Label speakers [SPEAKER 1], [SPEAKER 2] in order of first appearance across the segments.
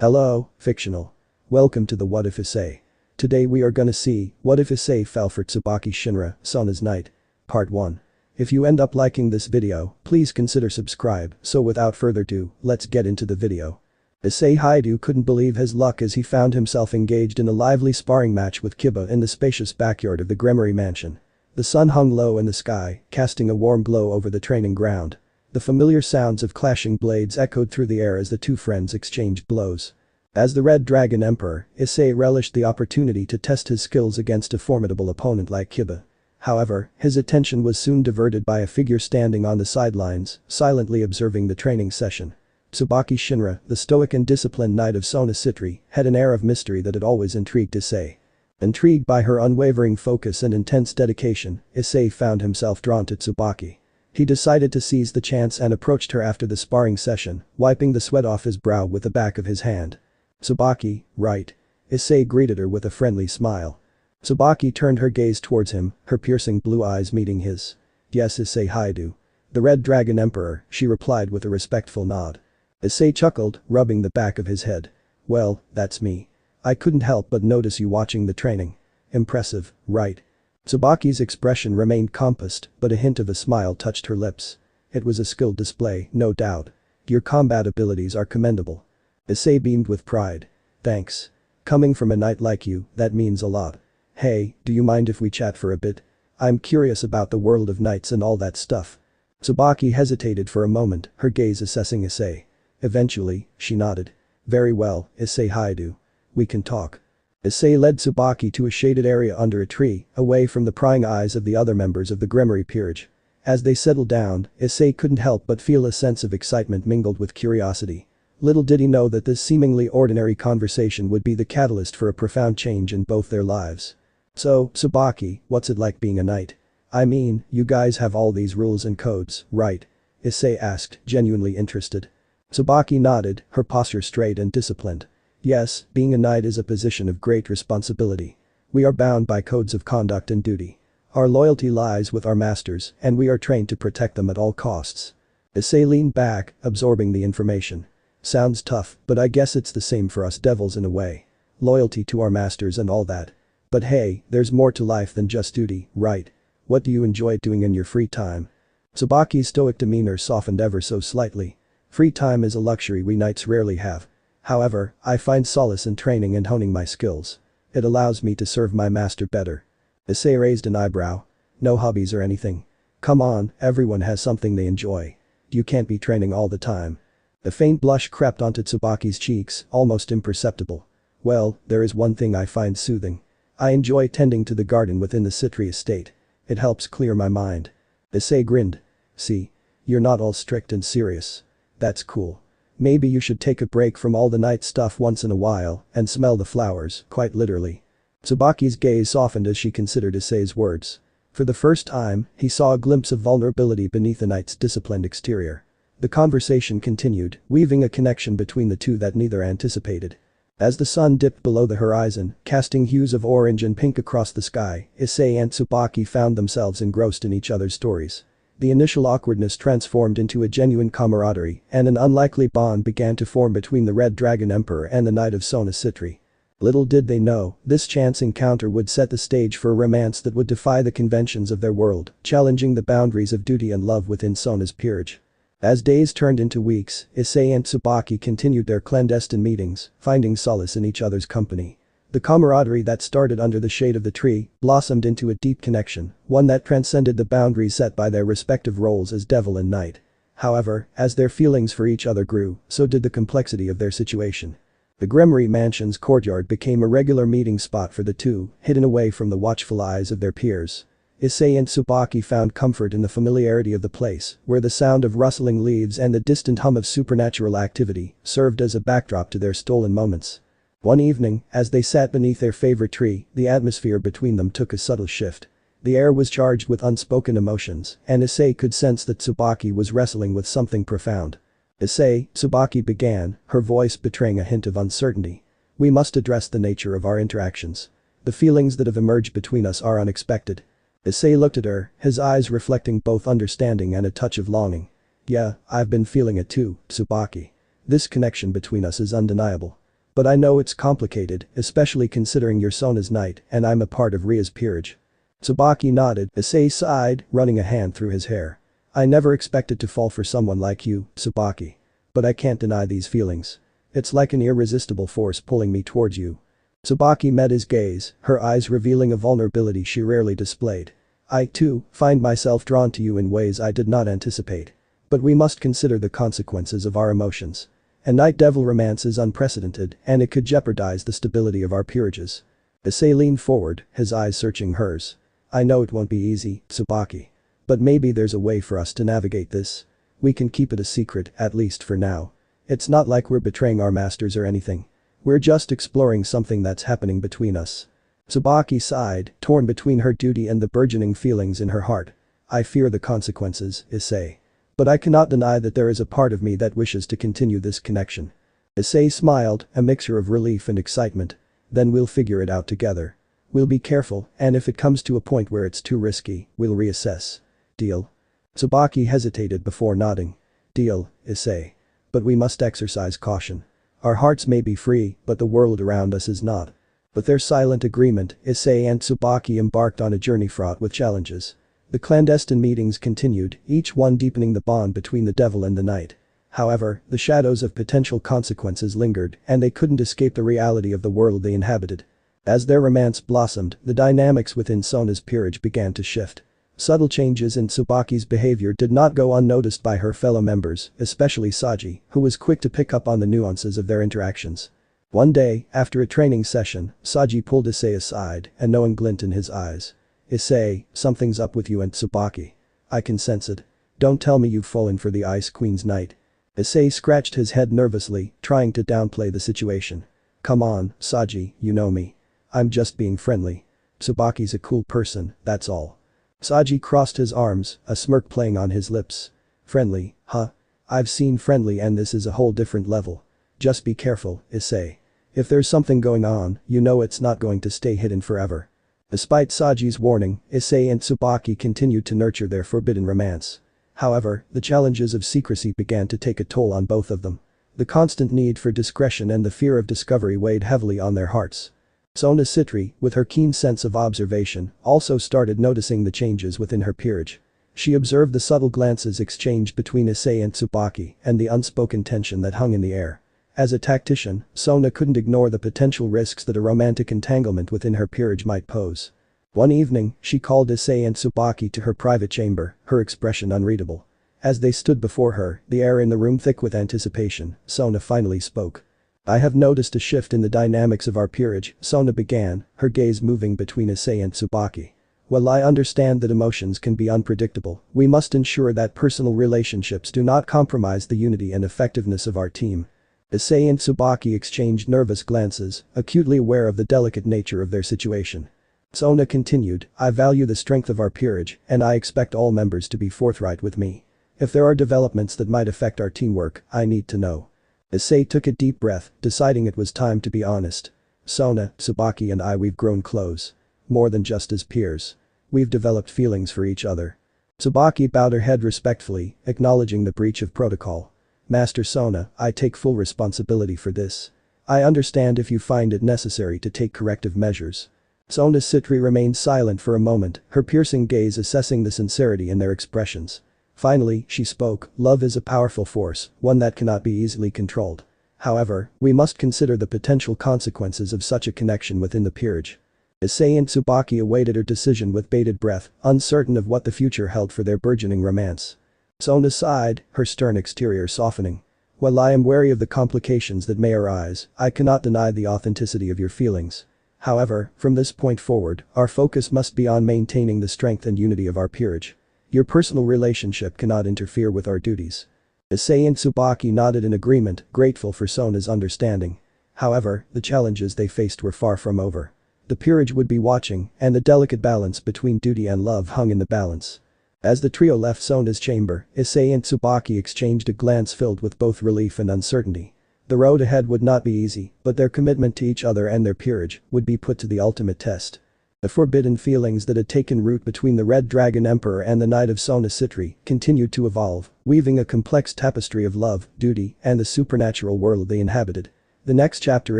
[SPEAKER 1] Hello, fictional. Welcome to the What If Essay. Today we are gonna see, what if Issei fell for Tsubaki Shinra, Sona's knight? Part 1. If you end up liking this video, please consider subscribe, so without further ado, let's get into the video. Issei couldn't believe his luck as he found himself engaged in a lively sparring match with Kiba in the spacious backyard of the Gremory mansion. The sun hung low in the sky, casting a warm glow over the training ground. The familiar sounds of clashing blades echoed through the air as the two friends exchanged blows. As the Red Dragon Emperor, Issei relished the opportunity to test his skills against a formidable opponent like Kiba. However, his attention was soon diverted by a figure standing on the sidelines, silently observing the training session. Tsubaki Shinra, the stoic and disciplined knight of Sona City, had an air of mystery that had always intrigued Issei. Intrigued by her unwavering focus and intense dedication, Issei found himself drawn to Tsubaki. He decided to seize the chance and approached her after the sparring session, wiping the sweat off his brow with the back of his hand. "Tsubaki, right?" Issei greeted her with a friendly smile. Tsubaki turned her gaze towards him, her piercing blue eyes meeting his. "Yes, Issei Haidu. The Red Dragon Emperor," she replied with a respectful nod. Issei chuckled, rubbing the back of his head. "Well, that's me. I couldn't help but notice you watching the training. Impressive, right?" Tsubaki's expression remained composed, but a hint of a smile touched her lips. "It was a skilled display, no doubt. Your combat abilities are commendable." Issei beamed with pride. "Thanks. Coming from a knight like you, that means a lot. Hey, do you mind if we chat for a bit? I'm curious about the world of knights and all that stuff." Tsubaki hesitated for a moment, her gaze assessing Issei. Eventually, she nodded. "Very well, Issei Haidu. We can talk." Issei led Tsubaki to a shaded area under a tree, away from the prying eyes of the other members of the Gremory peerage. As they settled down, Issei couldn't help but feel a sense of excitement mingled with curiosity. Little did he know that this seemingly ordinary conversation would be the catalyst for a profound change in both their lives. "So, Tsubaki, what's it like being a knight? I mean, you guys have all these rules and codes, right?" Issei asked, genuinely interested. Tsubaki nodded, her posture straight and disciplined. "Yes, being a knight is a position of great responsibility. We are bound by codes of conduct and duty. Our loyalty lies with our masters, and we are trained to protect them at all costs." Issei leaned back, absorbing the information. "Sounds tough, but I guess it's the same for us devils in a way. Loyalty to our masters and all that. But hey, there's more to life than just duty, right? What do you enjoy doing in your free time?" Tsubaki's stoic demeanor softened ever so slightly. "Free time is a luxury we knights rarely have. However, I find solace in training and honing my skills. It allows me to serve my master better." Issei raised an eyebrow. "No hobbies or anything? Come on, everyone has something they enjoy. You can't be training all the time." A faint blush crept onto Tsubaki's cheeks, almost imperceptible. "Well, there is one thing I find soothing. I enjoy tending to the garden within the Citri estate. It helps clear my mind." Issei grinned. "See? You're not all strict and serious. That's cool. Maybe you should take a break from all the knight stuff once in a while and smell the flowers, quite literally." Tsubaki's gaze softened as she considered Issei's words. For the first time, he saw a glimpse of vulnerability beneath the knight's disciplined exterior. The conversation continued, weaving a connection between the two that neither anticipated. As the sun dipped below the horizon, casting hues of orange and pink across the sky, Issei and Tsubaki found themselves engrossed in each other's stories. The initial awkwardness transformed into a genuine camaraderie, and an unlikely bond began to form between the Red Dragon Emperor and the Knight of Sona City. Little did they know, this chance encounter would set the stage for a romance that would defy the conventions of their world, challenging the boundaries of duty and love within Sona's peerage. As days turned into weeks, Issei and Tsubaki continued their clandestine meetings, finding solace in each other's company. The camaraderie that started under the shade of the tree blossomed into a deep connection, one that transcended the boundaries set by their respective roles as devil and knight. However, as their feelings for each other grew, so did the complexity of their situation. The Gremory mansion's courtyard became a regular meeting spot for the two, hidden away from the watchful eyes of their peers. Issei and Tsubaki found comfort in the familiarity of the place, where the sound of rustling leaves and the distant hum of supernatural activity served as a backdrop to their stolen moments. One evening, as they sat beneath their favorite tree, the atmosphere between them took a subtle shift. The air was charged with unspoken emotions, and Issei could sense that Tsubaki was wrestling with something profound. "Issei," Tsubaki began, her voice betraying a hint of uncertainty. "We must address the nature of our interactions. The feelings that have emerged between us are unexpected." Issei looked at her, his eyes reflecting both understanding and a touch of longing. "Yeah, I've been feeling it too, Tsubaki. This connection between us is undeniable. But I know it's complicated, especially considering you're Sona's knight and I'm a part of Ria's peerage. Tsubaki nodded. Issei sighed, running a hand through his hair. I never expected to fall for someone like you, Tsubaki. But I can't deny these feelings. It's like an irresistible force pulling me towards you. Tsubaki met his gaze, her eyes revealing a vulnerability she rarely displayed. I, too, find myself drawn to you in ways I did not anticipate. But we must consider the consequences of our emotions. A Night Devil romance is unprecedented, and it could jeopardize the stability of our peerages. Issei leaned forward, his eyes searching hers. I know it won't be easy, Tsubaki. But maybe there's a way for us to navigate this. We can keep it a secret, at least for now. It's not like we're betraying our masters or anything. We're just exploring something that's happening between us. Tsubaki sighed, torn between her duty and the burgeoning feelings in her heart. I fear the consequences, Issei. But I cannot deny that there is a part of me that wishes to continue this connection. Issei smiled, a mixture of relief and excitement. Then we'll figure it out together. We'll be careful, and if it comes to a point where it's too risky, we'll reassess. Deal? Tsubaki hesitated before nodding. Deal, Issei. But we must exercise caution. Our hearts may be free, but the world around us is not. With their silent agreement, Issei and Tsubaki embarked on a journey fraught with challenges. The clandestine meetings continued, each one deepening the bond between the devil and the knight. However, the shadows of potential consequences lingered, and they couldn't escape the reality of the world they inhabited. As their romance blossomed, the dynamics within Sona's peerage began to shift. Subtle changes in Tsubaki's behavior did not go unnoticed by her fellow members, especially Saji, who was quick to pick up on the nuances of their interactions. One day, after a training session, Saji pulled Issei aside, a knowing glint in his eyes. Issei, something's up with you and Tsubaki. I can sense it. Don't tell me you've fallen for the Ice Queen's knight. Issei scratched his head nervously, trying to downplay the situation. Come on, Saji, you know me. I'm just being friendly. Tsubaki's a cool person, that's all. Saji crossed his arms, a smirk playing on his lips. Friendly, huh? I've seen friendly and this is a whole different level. Just be careful, Issei. If there's something going on, you know it's not going to stay hidden forever. Despite Saji's warning, Issei and Tsubaki continued to nurture their forbidden romance. However, the challenges of secrecy began to take a toll on both of them. The constant need for discretion and the fear of discovery weighed heavily on their hearts. Sona Sitri, with her keen sense of observation, also started noticing the changes within her peerage. She observed the subtle glances exchanged between Issei and Tsubaki and the unspoken tension that hung in the air. As a tactician, Sona couldn't ignore the potential risks that a romantic entanglement within her peerage might pose. One evening, she called Issei and Tsubaki to her private chamber, her expression unreadable. As they stood before her, the air in the room thick with anticipation, Sona finally spoke. I have noticed a shift in the dynamics of our peerage, Sona began, her gaze moving between Issei and Tsubaki. While I understand that emotions can be unpredictable, we must ensure that personal relationships do not compromise the unity and effectiveness of our team. Issei and Tsubaki exchanged nervous glances, acutely aware of the delicate nature of their situation. Sona continued, I value the strength of our peerage, and I expect all members to be forthright with me. If there are developments that might affect our teamwork, I need to know. Issei took a deep breath, deciding it was time to be honest. Sona, Tsubaki and we've grown close. More than just as peers. We've developed feelings for each other. Tsubaki bowed her head respectfully, acknowledging the breach of protocol. Master Sona, I take full responsibility for this. I understand if you find it necessary to take corrective measures. Sona Sitri remained silent for a moment, her piercing gaze assessing the sincerity in their expressions. Finally, she spoke, love is a powerful force, one that cannot be easily controlled. However, we must consider the potential consequences of such a connection within the peerage. Issei and Tsubaki awaited her decision with bated breath, uncertain of what the future held for their burgeoning romance. Sona sighed, her stern exterior softening. While I am wary of the complications that may arise, I cannot deny the authenticity of your feelings. However, from this point forward, our focus must be on maintaining the strength and unity of our peerage. Your personal relationship cannot interfere with our duties. Issei and Tsubaki nodded in agreement, grateful for Sona's understanding. However, the challenges they faced were far from over. The peerage would be watching, and the delicate balance between duty and love hung in the balance. As the trio left Sona's chamber, Issei and Tsubaki exchanged a glance filled with both relief and uncertainty. The road ahead would not be easy, but their commitment to each other and their peerage would be put to the ultimate test. The forbidden feelings that had taken root between the Red Dragon Emperor and the Knight of Sona Sitri continued to evolve, weaving a complex tapestry of love, duty, and the supernatural world they inhabited. The next chapter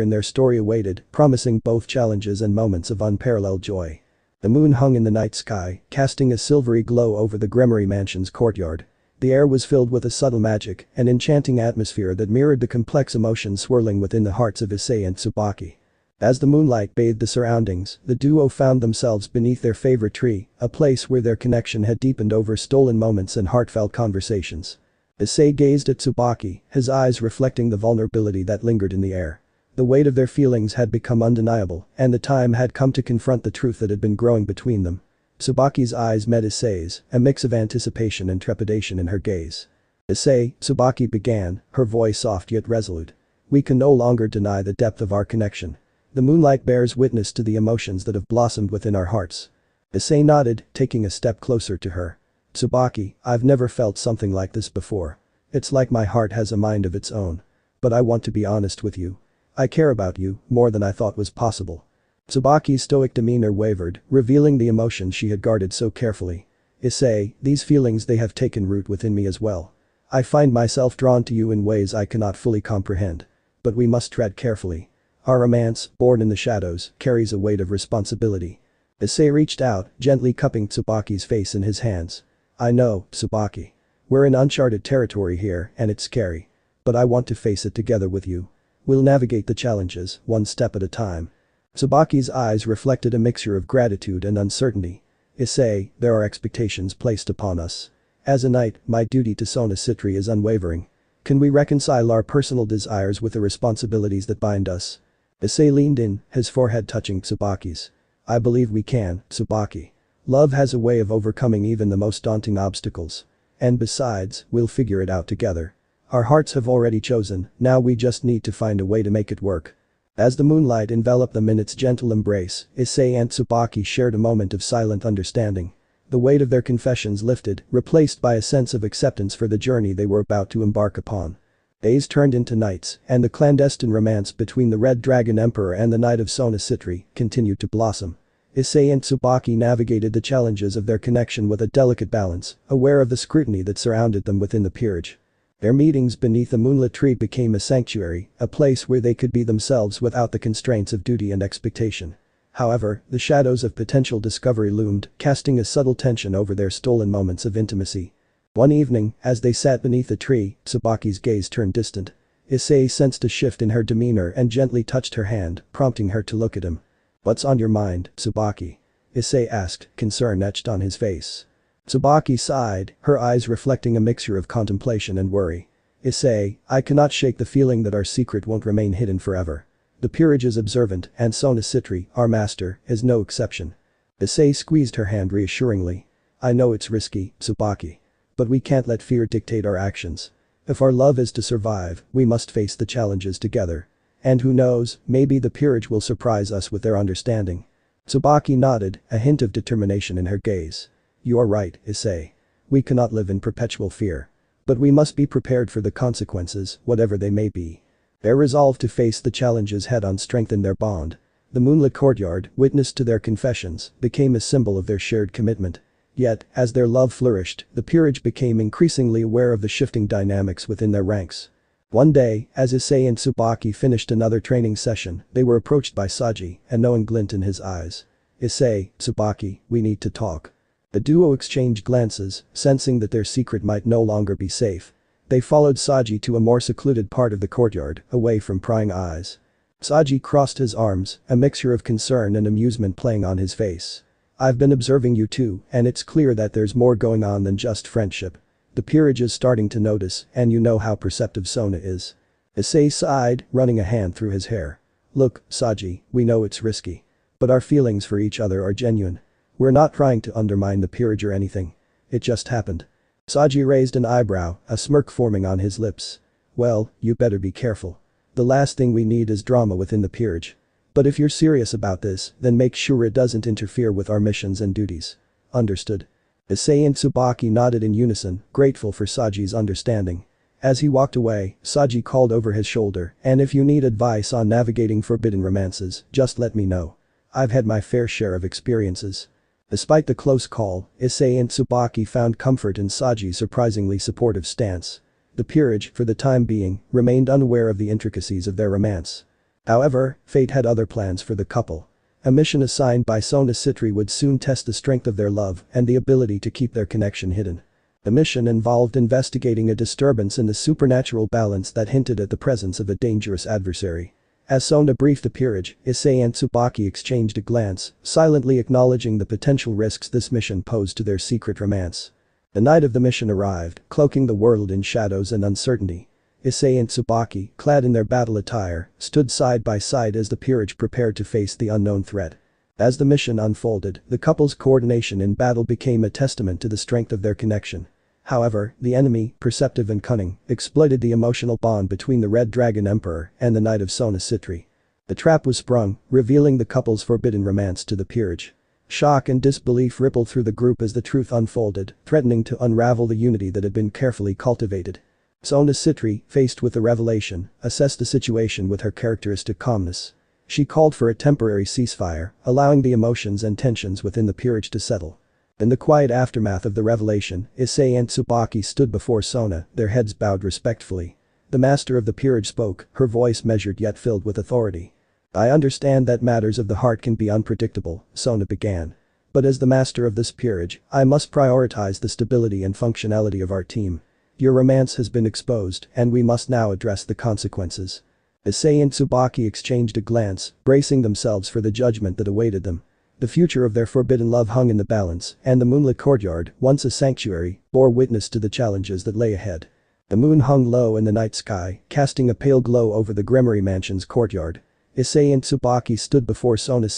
[SPEAKER 1] in their story awaited, promising both challenges and moments of unparalleled joy. The moon hung in the night sky, casting a silvery glow over the Gremory mansion's courtyard. The air was filled with a subtle magic, an enchanting atmosphere that mirrored the complex emotions swirling within the hearts of Issei and Tsubaki. As the moonlight bathed the surroundings, the duo found themselves beneath their favorite tree, a place where their connection had deepened over stolen moments and heartfelt conversations. Issei gazed at Tsubaki, his eyes reflecting the vulnerability that lingered in the air. The weight of their feelings had become undeniable, and the time had come to confront the truth that had been growing between them. Tsubaki's eyes met Issei's, a mix of anticipation and trepidation in her gaze. "Issei," Tsubaki began, her voice soft yet resolute. "We can no longer deny the depth of our connection. The moonlight bears witness to the emotions that have blossomed within our hearts." Issei nodded, taking a step closer to her. "Tsubaki, I've never felt something like this before. It's like my heart has a mind of its own. But I want to be honest with you. I care about you, more than I thought was possible." Tsubaki's stoic demeanor wavered, revealing the emotions she had guarded so carefully. "Issei, these feelings they have taken root within me as well. I find myself drawn to you in ways I cannot fully comprehend. But we must tread carefully. Our romance, born in the shadows, carries a weight of responsibility." Issei reached out, gently cupping Tsubaki's face in his hands. "I know, Tsubaki. We're in uncharted territory here, and it's scary. But I want to face it together with you. We'll navigate the challenges, one step at a time." Tsubaki's eyes reflected a mixture of gratitude and uncertainty. "Issei, there are expectations placed upon us. As a knight, my duty to Sona Citri is unwavering. Can we reconcile our personal desires with the responsibilities that bind us?" Issei leaned in, his forehead touching Tsubaki's. "I believe we can, Tsubaki. Love has a way of overcoming even the most daunting obstacles. And besides, we'll figure it out together. Our hearts have already chosen, now we just need to find a way to make it work." As the moonlight enveloped them in its gentle embrace, Issei and Tsubaki shared a moment of silent understanding. The weight of their confessions lifted, replaced by a sense of acceptance for the journey they were about to embark upon. Days turned into nights, and the clandestine romance between the Red Dragon Emperor and the Knight of Sona Citri continued to blossom. Issei and Tsubaki navigated the challenges of their connection with a delicate balance, aware of the scrutiny that surrounded them within the peerage. Their meetings beneath a moonlit tree became a sanctuary, a place where they could be themselves without the constraints of duty and expectation. However, the shadows of potential discovery loomed, casting a subtle tension over their stolen moments of intimacy. One evening, as they sat beneath the tree, Tsubaki's gaze turned distant. Issei sensed a shift in her demeanor and gently touched her hand, prompting her to look at him. "What's on your mind, Tsubaki?" Issei asked, concern etched on his face. Tsubaki sighed, her eyes reflecting a mixture of contemplation and worry. "Issei, I cannot shake the feeling that our secret won't remain hidden forever. The peerage is observant, and Sona Citri, our master, is no exception." Issei squeezed her hand reassuringly. "I know it's risky, Tsubaki. But we can't let fear dictate our actions. If our love is to survive, we must face the challenges together. And who knows, maybe the peerage will surprise us with their understanding." Tsubaki nodded, a hint of determination in her gaze. "You are right, Issei. We cannot live in perpetual fear. But we must be prepared for the consequences, whatever they may be." Their resolve to face the challenges head-on strengthened their bond. The moonlit courtyard, witness to their confessions, became a symbol of their shared commitment. Yet, as their love flourished, the peerage became increasingly aware of the shifting dynamics within their ranks. One day, as Issei and Tsubaki finished another training session, they were approached by Saji, a knowing glint in his eyes. "Issei, Tsubaki, we need to talk." The duo exchanged glances, sensing that their secret might no longer be safe. They followed Saji to a more secluded part of the courtyard, away from prying eyes. Saji crossed his arms, a mixture of concern and amusement playing on his face. "I've been observing you too, and it's clear that there's more going on than just friendship. The peerage is starting to notice, and you know how perceptive Sona is." Issei sighed, running a hand through his hair. "Look, Saji, we know it's risky. But our feelings for each other are genuine. We're not trying to undermine the peerage or anything. It just happened." Saji raised an eyebrow, a smirk forming on his lips. "Well, you better be careful. The last thing we need is drama within the peerage. But if you're serious about this, then make sure it doesn't interfere with our missions and duties. Understood?" Issei and Tsubaki nodded in unison, grateful for Saji's understanding. As he walked away, Saji called over his shoulder, "And if you need advice on navigating forbidden romances, just let me know. I've had my fair share of experiences." Despite the close call, Issei and Tsubaki found comfort in Saji's surprisingly supportive stance. The peerage, for the time being, remained unaware of the intricacies of their romance. However, fate had other plans for the couple. A mission assigned by Sona would soon test the strength of their love and the ability to keep their connection hidden. The mission involved investigating a disturbance in the supernatural balance that hinted at the presence of a dangerous adversary. As Sona briefed the peerage, Issei and Tsubaki exchanged a glance, silently acknowledging the potential risks this mission posed to their secret romance. The night of the mission arrived, cloaking the world in shadows and uncertainty. Issei and Tsubaki, clad in their battle attire, stood side by side as the peerage prepared to face the unknown threat. As the mission unfolded, the couple's coordination in battle became a testament to the strength of their connection. However, the enemy, perceptive and cunning, exploited the emotional bond between the Red Dragon Emperor and the Knight of Sona. The trap was sprung, revealing the couple's forbidden romance to the peerage. Shock and disbelief rippled through the group as the truth unfolded, threatening to unravel the unity that had been carefully cultivated. Sona, faced with the revelation, assessed the situation with her characteristic calmness. She called for a temporary ceasefire, allowing the emotions and tensions within the peerage to settle. In the quiet aftermath of the revelation, Issei and Tsubaki stood before Sona, their heads bowed respectfully. The master of the peerage spoke, her voice measured yet filled with authority. "I understand that matters of the heart can be unpredictable," Sona began. "But as the master of this peerage, I must prioritize the stability and functionality of our team. Your romance has been exposed, and we must now address the consequences." Issei and Tsubaki exchanged a glance, bracing themselves for the judgment that awaited them. The future of their forbidden love hung in the balance, and the moonlit courtyard, once a sanctuary, bore witness to the challenges that lay ahead. The moon hung low in the night sky, casting a pale glow over the Gremory Mansion's courtyard. Issei and Tsubaki stood before Sona,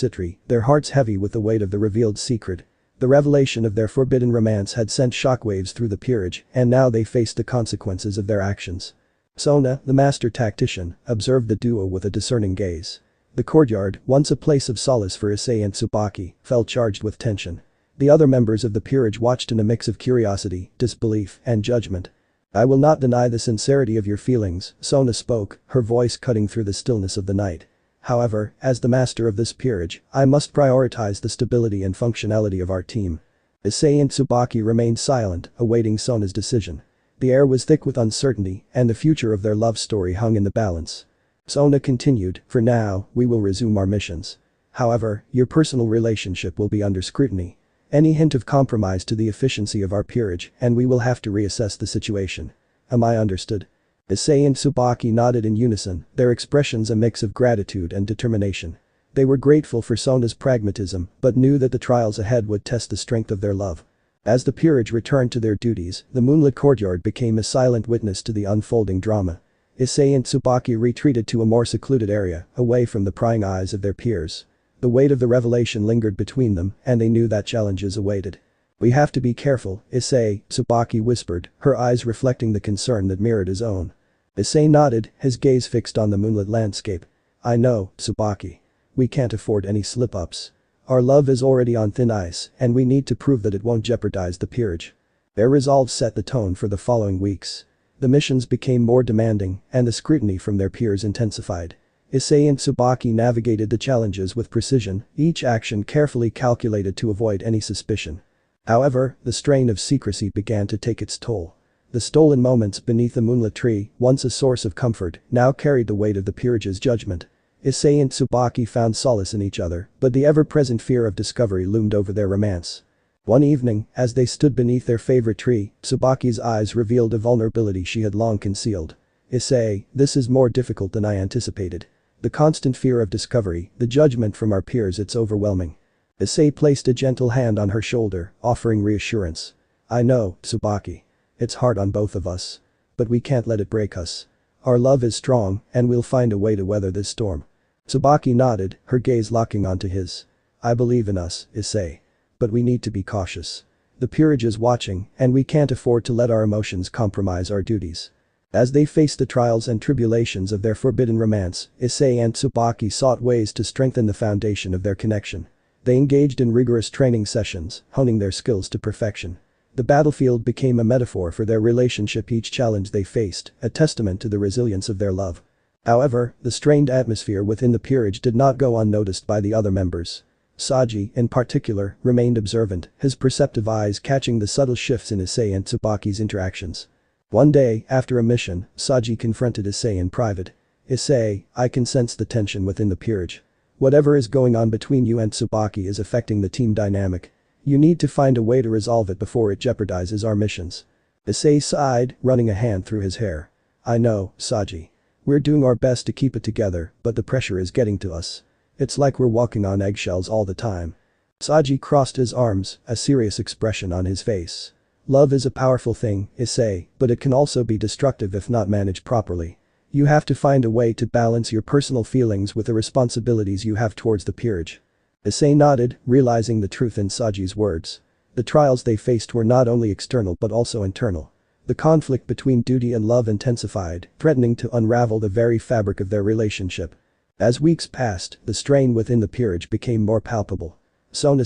[SPEAKER 1] their hearts heavy with the weight of the revealed secret. The revelation of their forbidden romance had sent shockwaves through the peerage, and now they faced the consequences of their actions. Sona, the master tactician, observed the duo with a discerning gaze. The courtyard, once a place of solace for Issei and Tsubaki, felt charged with tension. The other members of the peerage watched in a mix of curiosity, disbelief, and judgment. "I will not deny the sincerity of your feelings," Sona spoke, her voice cutting through the stillness of the night. "However, as the master of this peerage, I must prioritize the stability and functionality of our team." Issei and Tsubaki remained silent, awaiting Sona's decision. The air was thick with uncertainty, and the future of their love story hung in the balance. Sona continued, "For now, we will resume our missions. However, your personal relationship will be under scrutiny. Any hint of compromise to the efficiency of our peerage, and we will have to reassess the situation. Am I understood?" Issei and Tsubaki nodded in unison, their expressions a mix of gratitude and determination. They were grateful for Sona's pragmatism, but knew that the trials ahead would test the strength of their love. As the peerage returned to their duties, the moonlit courtyard became a silent witness to the unfolding drama. Issei and Tsubaki retreated to a more secluded area, away from the prying eyes of their peers. The weight of the revelation lingered between them, and they knew that challenges awaited. "We have to be careful," Tsubaki whispered, her eyes reflecting the concern that mirrored his own. Issei nodded, his gaze fixed on the moonlit landscape. "I know, Tsubaki. We can't afford any slip-ups. Our love is already on thin ice, and we need to prove that it won't jeopardize the peerage." Their resolve set the tone for the following weeks. The missions became more demanding, and the scrutiny from their peers intensified. Issei and Tsubaki navigated the challenges with precision, each action carefully calculated to avoid any suspicion. However, the strain of secrecy began to take its toll. The stolen moments beneath the moonlit tree, once a source of comfort, now carried the weight of the peerage's judgment. Issei and Tsubaki found solace in each other, but the ever-present fear of discovery loomed over their romance. One evening, as they stood beneath their favorite tree, Tsubaki's eyes revealed a vulnerability she had long concealed. "Issei, this is more difficult than I anticipated. The constant fear of discovery, the judgment from our peers, it's overwhelming." Issei placed a gentle hand on her shoulder, offering reassurance. "I know, Tsubaki. It's hard on both of us. But we can't let it break us. Our love is strong, and we'll find a way to weather this storm." Tsubaki nodded, her gaze locking onto his. "I believe in us, Issei. But we need to be cautious. The peerage is watching, and we can't afford to let our emotions compromise our duties." As they faced the trials and tribulations of their forbidden romance, Issei and Tsubaki sought ways to strengthen the foundation of their connection. They engaged in rigorous training sessions, honing their skills to perfection. The battlefield became a metaphor for their relationship, each challenge they faced, a testament to the resilience of their love. However, the strained atmosphere within the peerage did not go unnoticed by the other members. Saji, in particular, remained observant, his perceptive eyes catching the subtle shifts in Issei and Tsubaki's interactions. One day, after a mission, Saji confronted Issei in private. "Issei, I can sense the tension within the peerage. Whatever is going on between you and Tsubaki is affecting the team dynamic. You need to find a way to resolve it before it jeopardizes our missions." Issei sighed, running a hand through his hair. "I know, Saji. We're doing our best to keep it together, but the pressure is getting to us. It's like we're walking on eggshells all the time." Saji crossed his arms, a serious expression on his face. "Love is a powerful thing, Issei, but it can also be destructive if not managed properly. You have to find a way to balance your personal feelings with the responsibilities you have towards the peerage." Issei nodded, realizing the truth in Saji's words. The trials they faced were not only external but also internal. The conflict between duty and love intensified, threatening to unravel the very fabric of their relationship. As weeks passed, the strain within the peerage became more palpable. Sona,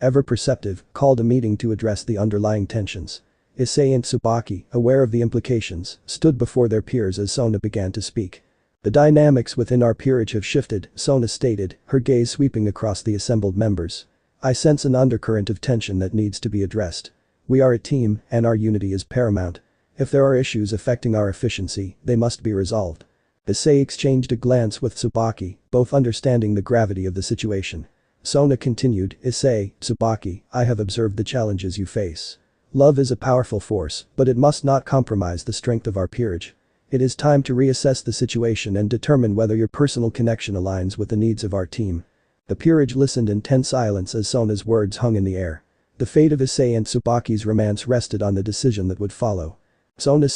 [SPEAKER 1] ever perceptive, called a meeting to address the underlying tensions. Issei and Tsubaki, aware of the implications, stood before their peers as Sona began to speak. "The dynamics within our peerage have shifted," Sona stated, her gaze sweeping across the assembled members. "I sense an undercurrent of tension that needs to be addressed. We are a team, and our unity is paramount. If there are issues affecting our efficiency, they must be resolved." Issei exchanged a glance with Tsubaki, both understanding the gravity of the situation. Sona continued, "Issei, Tsubaki, I have observed the challenges you face. Love is a powerful force, but it must not compromise the strength of our peerage. It is time to reassess the situation and determine whether your personal connection aligns with the needs of our team." The peerage listened in tense silence as Sona's words hung in the air. The fate of Issei and Tsubaki's romance rested on the decision that would follow. Sona,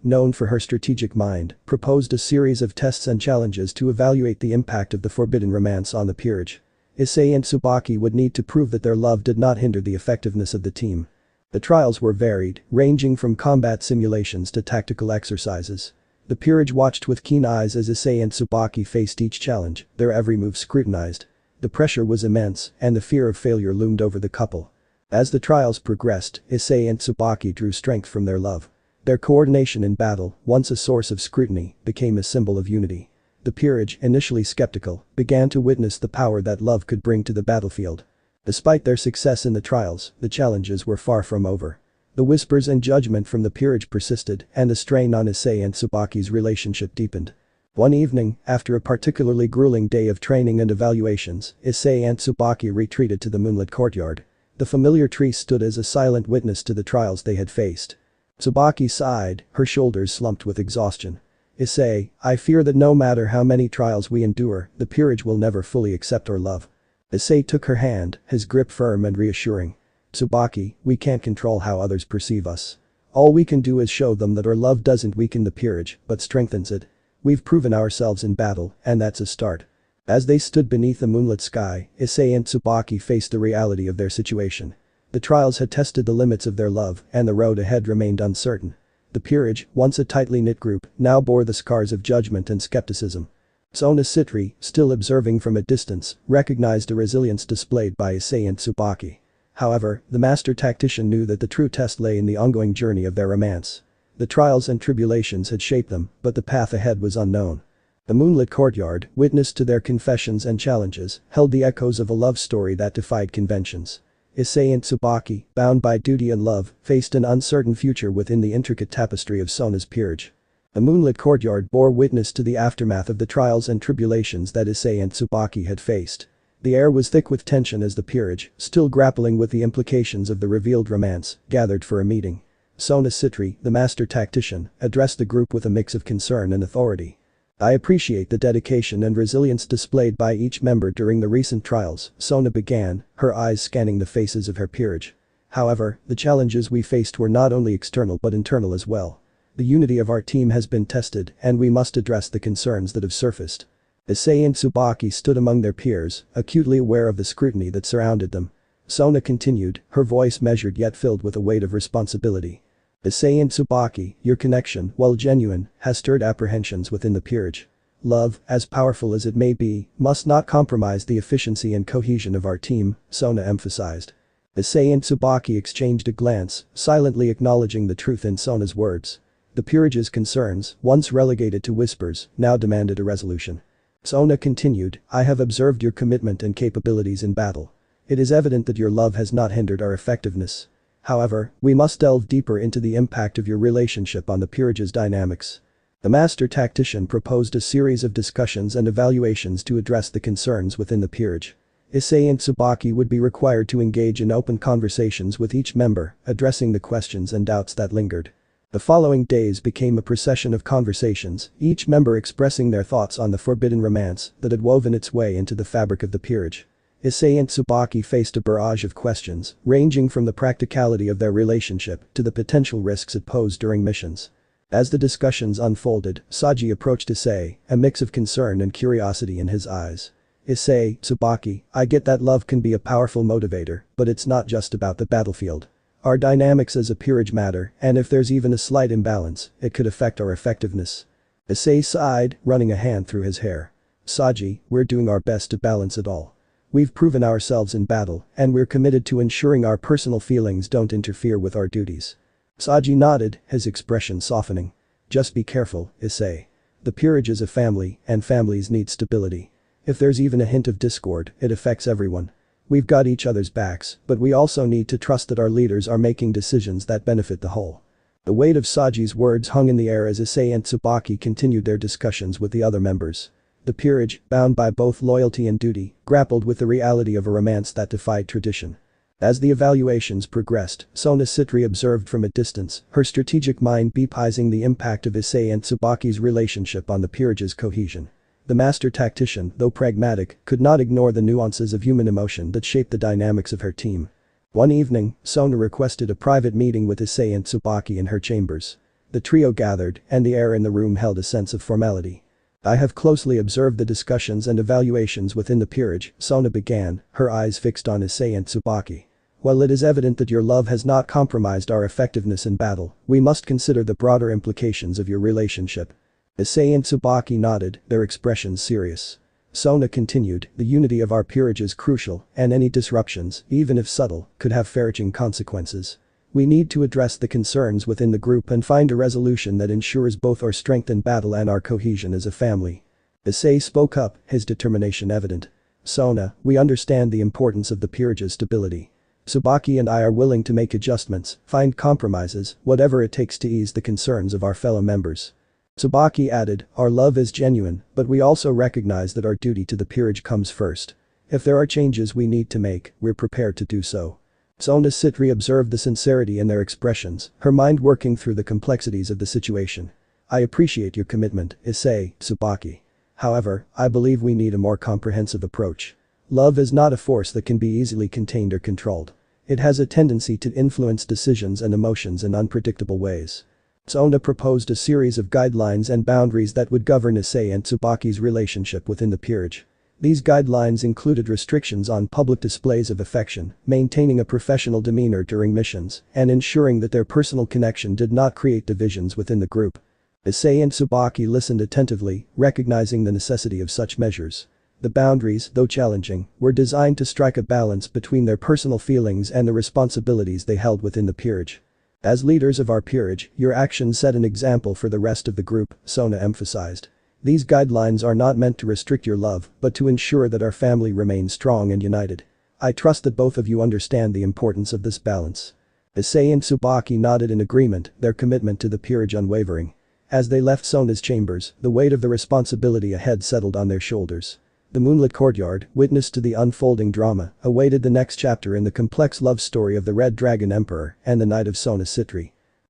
[SPEAKER 1] known for her strategic mind, proposed a series of tests and challenges to evaluate the impact of the forbidden romance on the peerage. Issei and Tsubaki would need to prove that their love did not hinder the effectiveness of the team. The trials were varied, ranging from combat simulations to tactical exercises. The peerage watched with keen eyes as Issei and Tsubaki faced each challenge, their every move scrutinized. The pressure was immense, and the fear of failure loomed over the couple. As the trials progressed, Issei and Tsubaki drew strength from their love. Their coordination in battle, once a source of scrutiny, became a symbol of unity. The peerage, initially skeptical, began to witness the power that love could bring to the battlefield. Despite their success in the trials, the challenges were far from over. The whispers and judgment from the peerage persisted, and the strain on Issei and Tsubaki's relationship deepened. One evening, after a particularly grueling day of training and evaluations, Issei and Tsubaki retreated to the moonlit courtyard. The familiar tree stood as a silent witness to the trials they had faced. Tsubaki sighed, her shoulders slumped with exhaustion. "Issei, I fear that no matter how many trials we endure, the peerage will never fully accept our love." Issei took her hand, his grip firm and reassuring. "Tsubaki, we can't control how others perceive us. All we can do is show them that our love doesn't weaken the peerage, but strengthens it. We've proven ourselves in battle, and that's a start." As they stood beneath the moonlit sky, Issei and Tsubaki faced the reality of their situation. The trials had tested the limits of their love, and the road ahead remained uncertain. The peerage, once a tightly knit group, now bore the scars of judgment and skepticism. Sona, still observing from a distance, recognized the resilience displayed by Issei and Tsubaki. However, the master tactician knew that the true test lay in the ongoing journey of their romance. The trials and tribulations had shaped them, but the path ahead was unknown. The moonlit courtyard, witness to their confessions and challenges, held the echoes of a love story that defied conventions. Issei and Tsubaki, bound by duty and love, faced an uncertain future within the intricate tapestry of Sona's peerage. The moonlit courtyard bore witness to the aftermath of the trials and tribulations that Issei and Tsubaki had faced. The air was thick with tension as the peerage, still grappling with the implications of the revealed romance, gathered for a meeting. Sona, the master tactician, addressed the group with a mix of concern and authority. "I appreciate the dedication and resilience displayed by each member during the recent trials," Sona began, her eyes scanning the faces of her peerage. "However, the challenges we faced were not only external but internal as well. The unity of our team has been tested, and we must address the concerns that have surfaced." Issei and Tsubaki stood among their peers, acutely aware of the scrutiny that surrounded them. Sona continued, her voice measured yet filled with a weight of responsibility. "Issei and Tsubaki, your connection, while genuine, has stirred apprehensions within the peerage. Love, as powerful as it may be, must not compromise the efficiency and cohesion of our team," Sona emphasized. Issei and Tsubaki exchanged a glance, silently acknowledging the truth in Sona's words. The peerage's concerns, once relegated to whispers, now demanded a resolution. Sona continued, "I have observed your commitment and capabilities in battle. It is evident that your love has not hindered our effectiveness. However, we must delve deeper into the impact of your relationship on the peerage's dynamics. The master tactician proposed a series of discussions and evaluations to address the concerns within the peerage. Issei and Tsubaki would be required to engage in open conversations with each member, addressing the questions and doubts that lingered. The following days became a procession of conversations, each member expressing their thoughts on the forbidden romance that had woven its way into the fabric of the peerage. Issei and Tsubaki faced a barrage of questions, ranging from the practicality of their relationship to the potential risks it posed during missions. As the discussions unfolded, Saji approached Issei, a mix of concern and curiosity in his eyes. Issei, Tsubaki, I get that love can be a powerful motivator, but it's not just about the battlefield. Our dynamics as a peerage matter, and if there's even a slight imbalance, it could affect our effectiveness. Issei sighed, running a hand through his hair. Saji, we're doing our best to balance it all. We've proven ourselves in battle, and we're committed to ensuring our personal feelings don't interfere with our duties. Saji nodded, his expression softening. Just be careful, Issei. The peerage is a family, and families need stability. If there's even a hint of discord, it affects everyone. We've got each other's backs, but we also need to trust that our leaders are making decisions that benefit the whole. The weight of Saji's words hung in the air as Issei and Tsubaki continued their discussions with the other members. The peerage, bound by both loyalty and duty, grappled with the reality of a romance that defied tradition. As the evaluations progressed, Sona observed from a distance, her strategic mind beepizing the impact of Issei and Tsubaki's relationship on the peerage's cohesion. The master tactician, though pragmatic, could not ignore the nuances of human emotion that shaped the dynamics of her team. One evening, Sona requested a private meeting with Issei and Tsubaki in her chambers. The trio gathered, and the air in the room held a sense of formality. I have closely observed the discussions and evaluations within the peerage, Sona began, her eyes fixed on Issei and Tsubaki. While it is evident that your love has not compromised our effectiveness in battle, we must consider the broader implications of your relationship. Issei and Tsubaki nodded, their expressions serious. Sona continued, the unity of our peerage is crucial, and any disruptions, even if subtle, could have far-reaching consequences. We need to address the concerns within the group and find a resolution that ensures both our strength in battle and our cohesion as a family. Issei spoke up, his determination evident. Sona, we understand the importance of the peerage's stability. Tsubaki and I are willing to make adjustments, find compromises, whatever it takes to ease the concerns of our fellow members. Tsubaki added, our love is genuine, but we also recognize that our duty to the peerage comes first. If there are changes we need to make, we're prepared to do so. Sona observed the sincerity in their expressions, her mind working through the complexities of the situation. I appreciate your commitment, Issei, Tsubaki. However, I believe we need a more comprehensive approach. Love is not a force that can be easily contained or controlled. It has a tendency to influence decisions and emotions in unpredictable ways. Sona proposed a series of guidelines and boundaries that would govern Issei and Tsubaki's relationship within the peerage. These guidelines included restrictions on public displays of affection, maintaining a professional demeanor during missions, and ensuring that their personal connection did not create divisions within the group. Issei and Tsubaki listened attentively, recognizing the necessity of such measures. The boundaries, though challenging, were designed to strike a balance between their personal feelings and the responsibilities they held within the peerage. As leaders of our peerage, your actions set an example for the rest of the group, Sona emphasized. These guidelines are not meant to restrict your love, but to ensure that our family remains strong and united. I trust that both of you understand the importance of this balance. Issei and Tsubaki nodded in agreement, their commitment to the peerage unwavering. As they left Sona's chambers, the weight of the responsibility ahead settled on their shoulders. The moonlit courtyard, witness to the unfolding drama, awaited the next chapter in the complex love story of the Red Dragon Emperor and the Knight of Sona.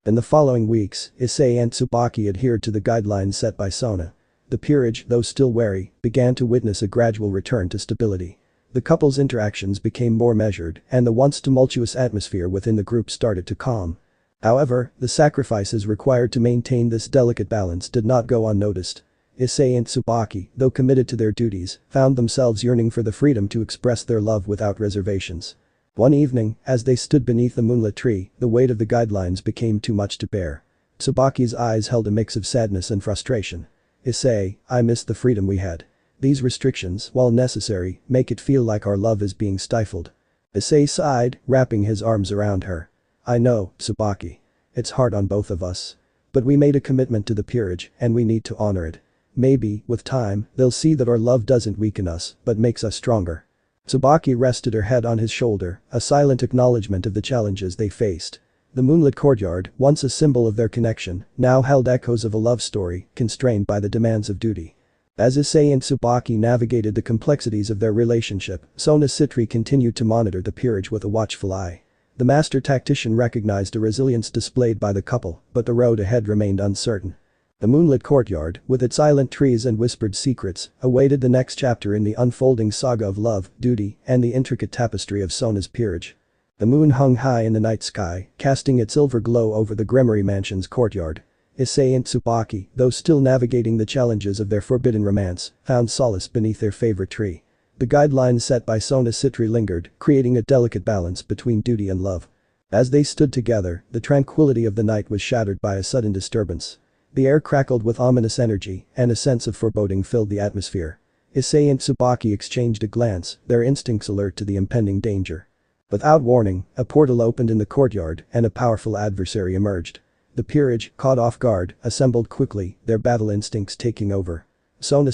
[SPEAKER 1] In the following weeks, Issei and Tsubaki adhered to the guidelines set by Sona. The peerage, though still wary, began to witness a gradual return to stability. The couple's interactions became more measured, and the once tumultuous atmosphere within the group started to calm. However, the sacrifices required to maintain this delicate balance did not go unnoticed. Issei and Tsubaki, though committed to their duties, found themselves yearning for the freedom to express their love without reservations. One evening, as they stood beneath the moonlit tree, the weight of the guidelines became too much to bear. Tsubaki's eyes held a mix of sadness and frustration. Issei, I miss the freedom we had. These restrictions, while necessary, make it feel like our love is being stifled. Issei sighed, wrapping his arms around her. I know, Tsubaki. It's hard on both of us. But we made a commitment to the peerage, and we need to honor it. Maybe, with time, they'll see that our love doesn't weaken us, but makes us stronger. Tsubaki rested her head on his shoulder, a silent acknowledgement of the challenges they faced. The moonlit courtyard, once a symbol of their connection, now held echoes of a love story, constrained by the demands of duty. As Issei and Tsubaki navigated the complexities of their relationship, Sona continued to monitor the peerage with a watchful eye. The master tactician recognized the resilience displayed by the couple, but the road ahead remained uncertain. The moonlit courtyard, with its silent trees and whispered secrets, awaited the next chapter in the unfolding saga of love, duty, and the intricate tapestry of Sona's peerage. The moon hung high in the night sky, casting its silver glow over the Gremory mansion's courtyard. Issei and Tsubaki, though still navigating the challenges of their forbidden romance, found solace beneath their favorite tree. The guidelines set by Sona lingered, creating a delicate balance between duty and love. As they stood together, the tranquility of the night was shattered by a sudden disturbance. The air crackled with ominous energy, and a sense of foreboding filled the atmosphere. Issei and Tsubaki exchanged a glance, their instincts alert to the impending danger. Without warning, a portal opened in the courtyard, and a powerful adversary emerged. The peerage, caught off guard, assembled quickly, their battle instincts taking over. Sona,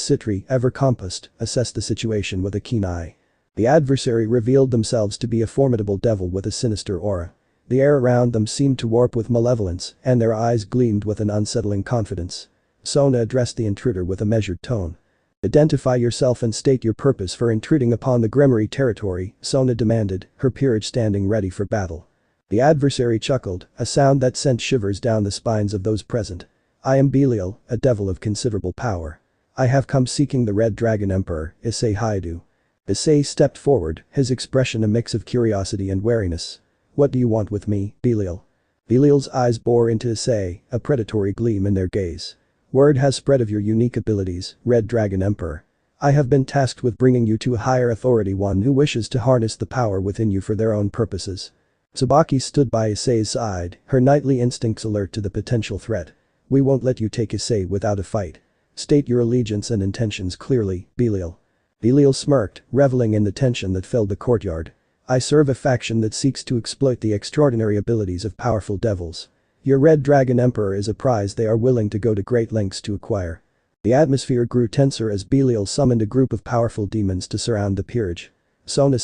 [SPEAKER 1] ever compassed, assessed the situation with a keen eye. The adversary revealed themselves to be a formidable devil with a sinister aura. The air around them seemed to warp with malevolence, and their eyes gleamed with an unsettling confidence. Sona addressed the intruder with a measured tone. "Identify yourself and state your purpose for intruding upon the Gremory territory," Sona demanded, her peerage standing ready for battle. The adversary chuckled, a sound that sent shivers down the spines of those present. "I am Beel, a devil of considerable power. I have come seeking the Red Dragon Emperor, Issei Haidu." Issei stepped forward, his expression a mix of curiosity and wariness. "What do you want with me, Beel?" Beel's eyes bore into Issei, a predatory gleam in their gaze. "Word has spread of your unique abilities, Red Dragon Emperor. I have been tasked with bringing you to a higher authority, one who wishes to harness the power within you for their own purposes." Tsubaki stood by Issei's side, her knightly instincts alert to the potential threat. "We won't let you take Issei without a fight. State your allegiance and intentions clearly, Beel." Beel smirked, reveling in the tension that filled the courtyard. "I serve a faction that seeks to exploit the extraordinary abilities of powerful devils. Your Red Dragon Emperor is a prize they are willing to go to great lengths to acquire." The atmosphere grew tenser as Beel summoned a group of powerful demons to surround the peerage. Sona,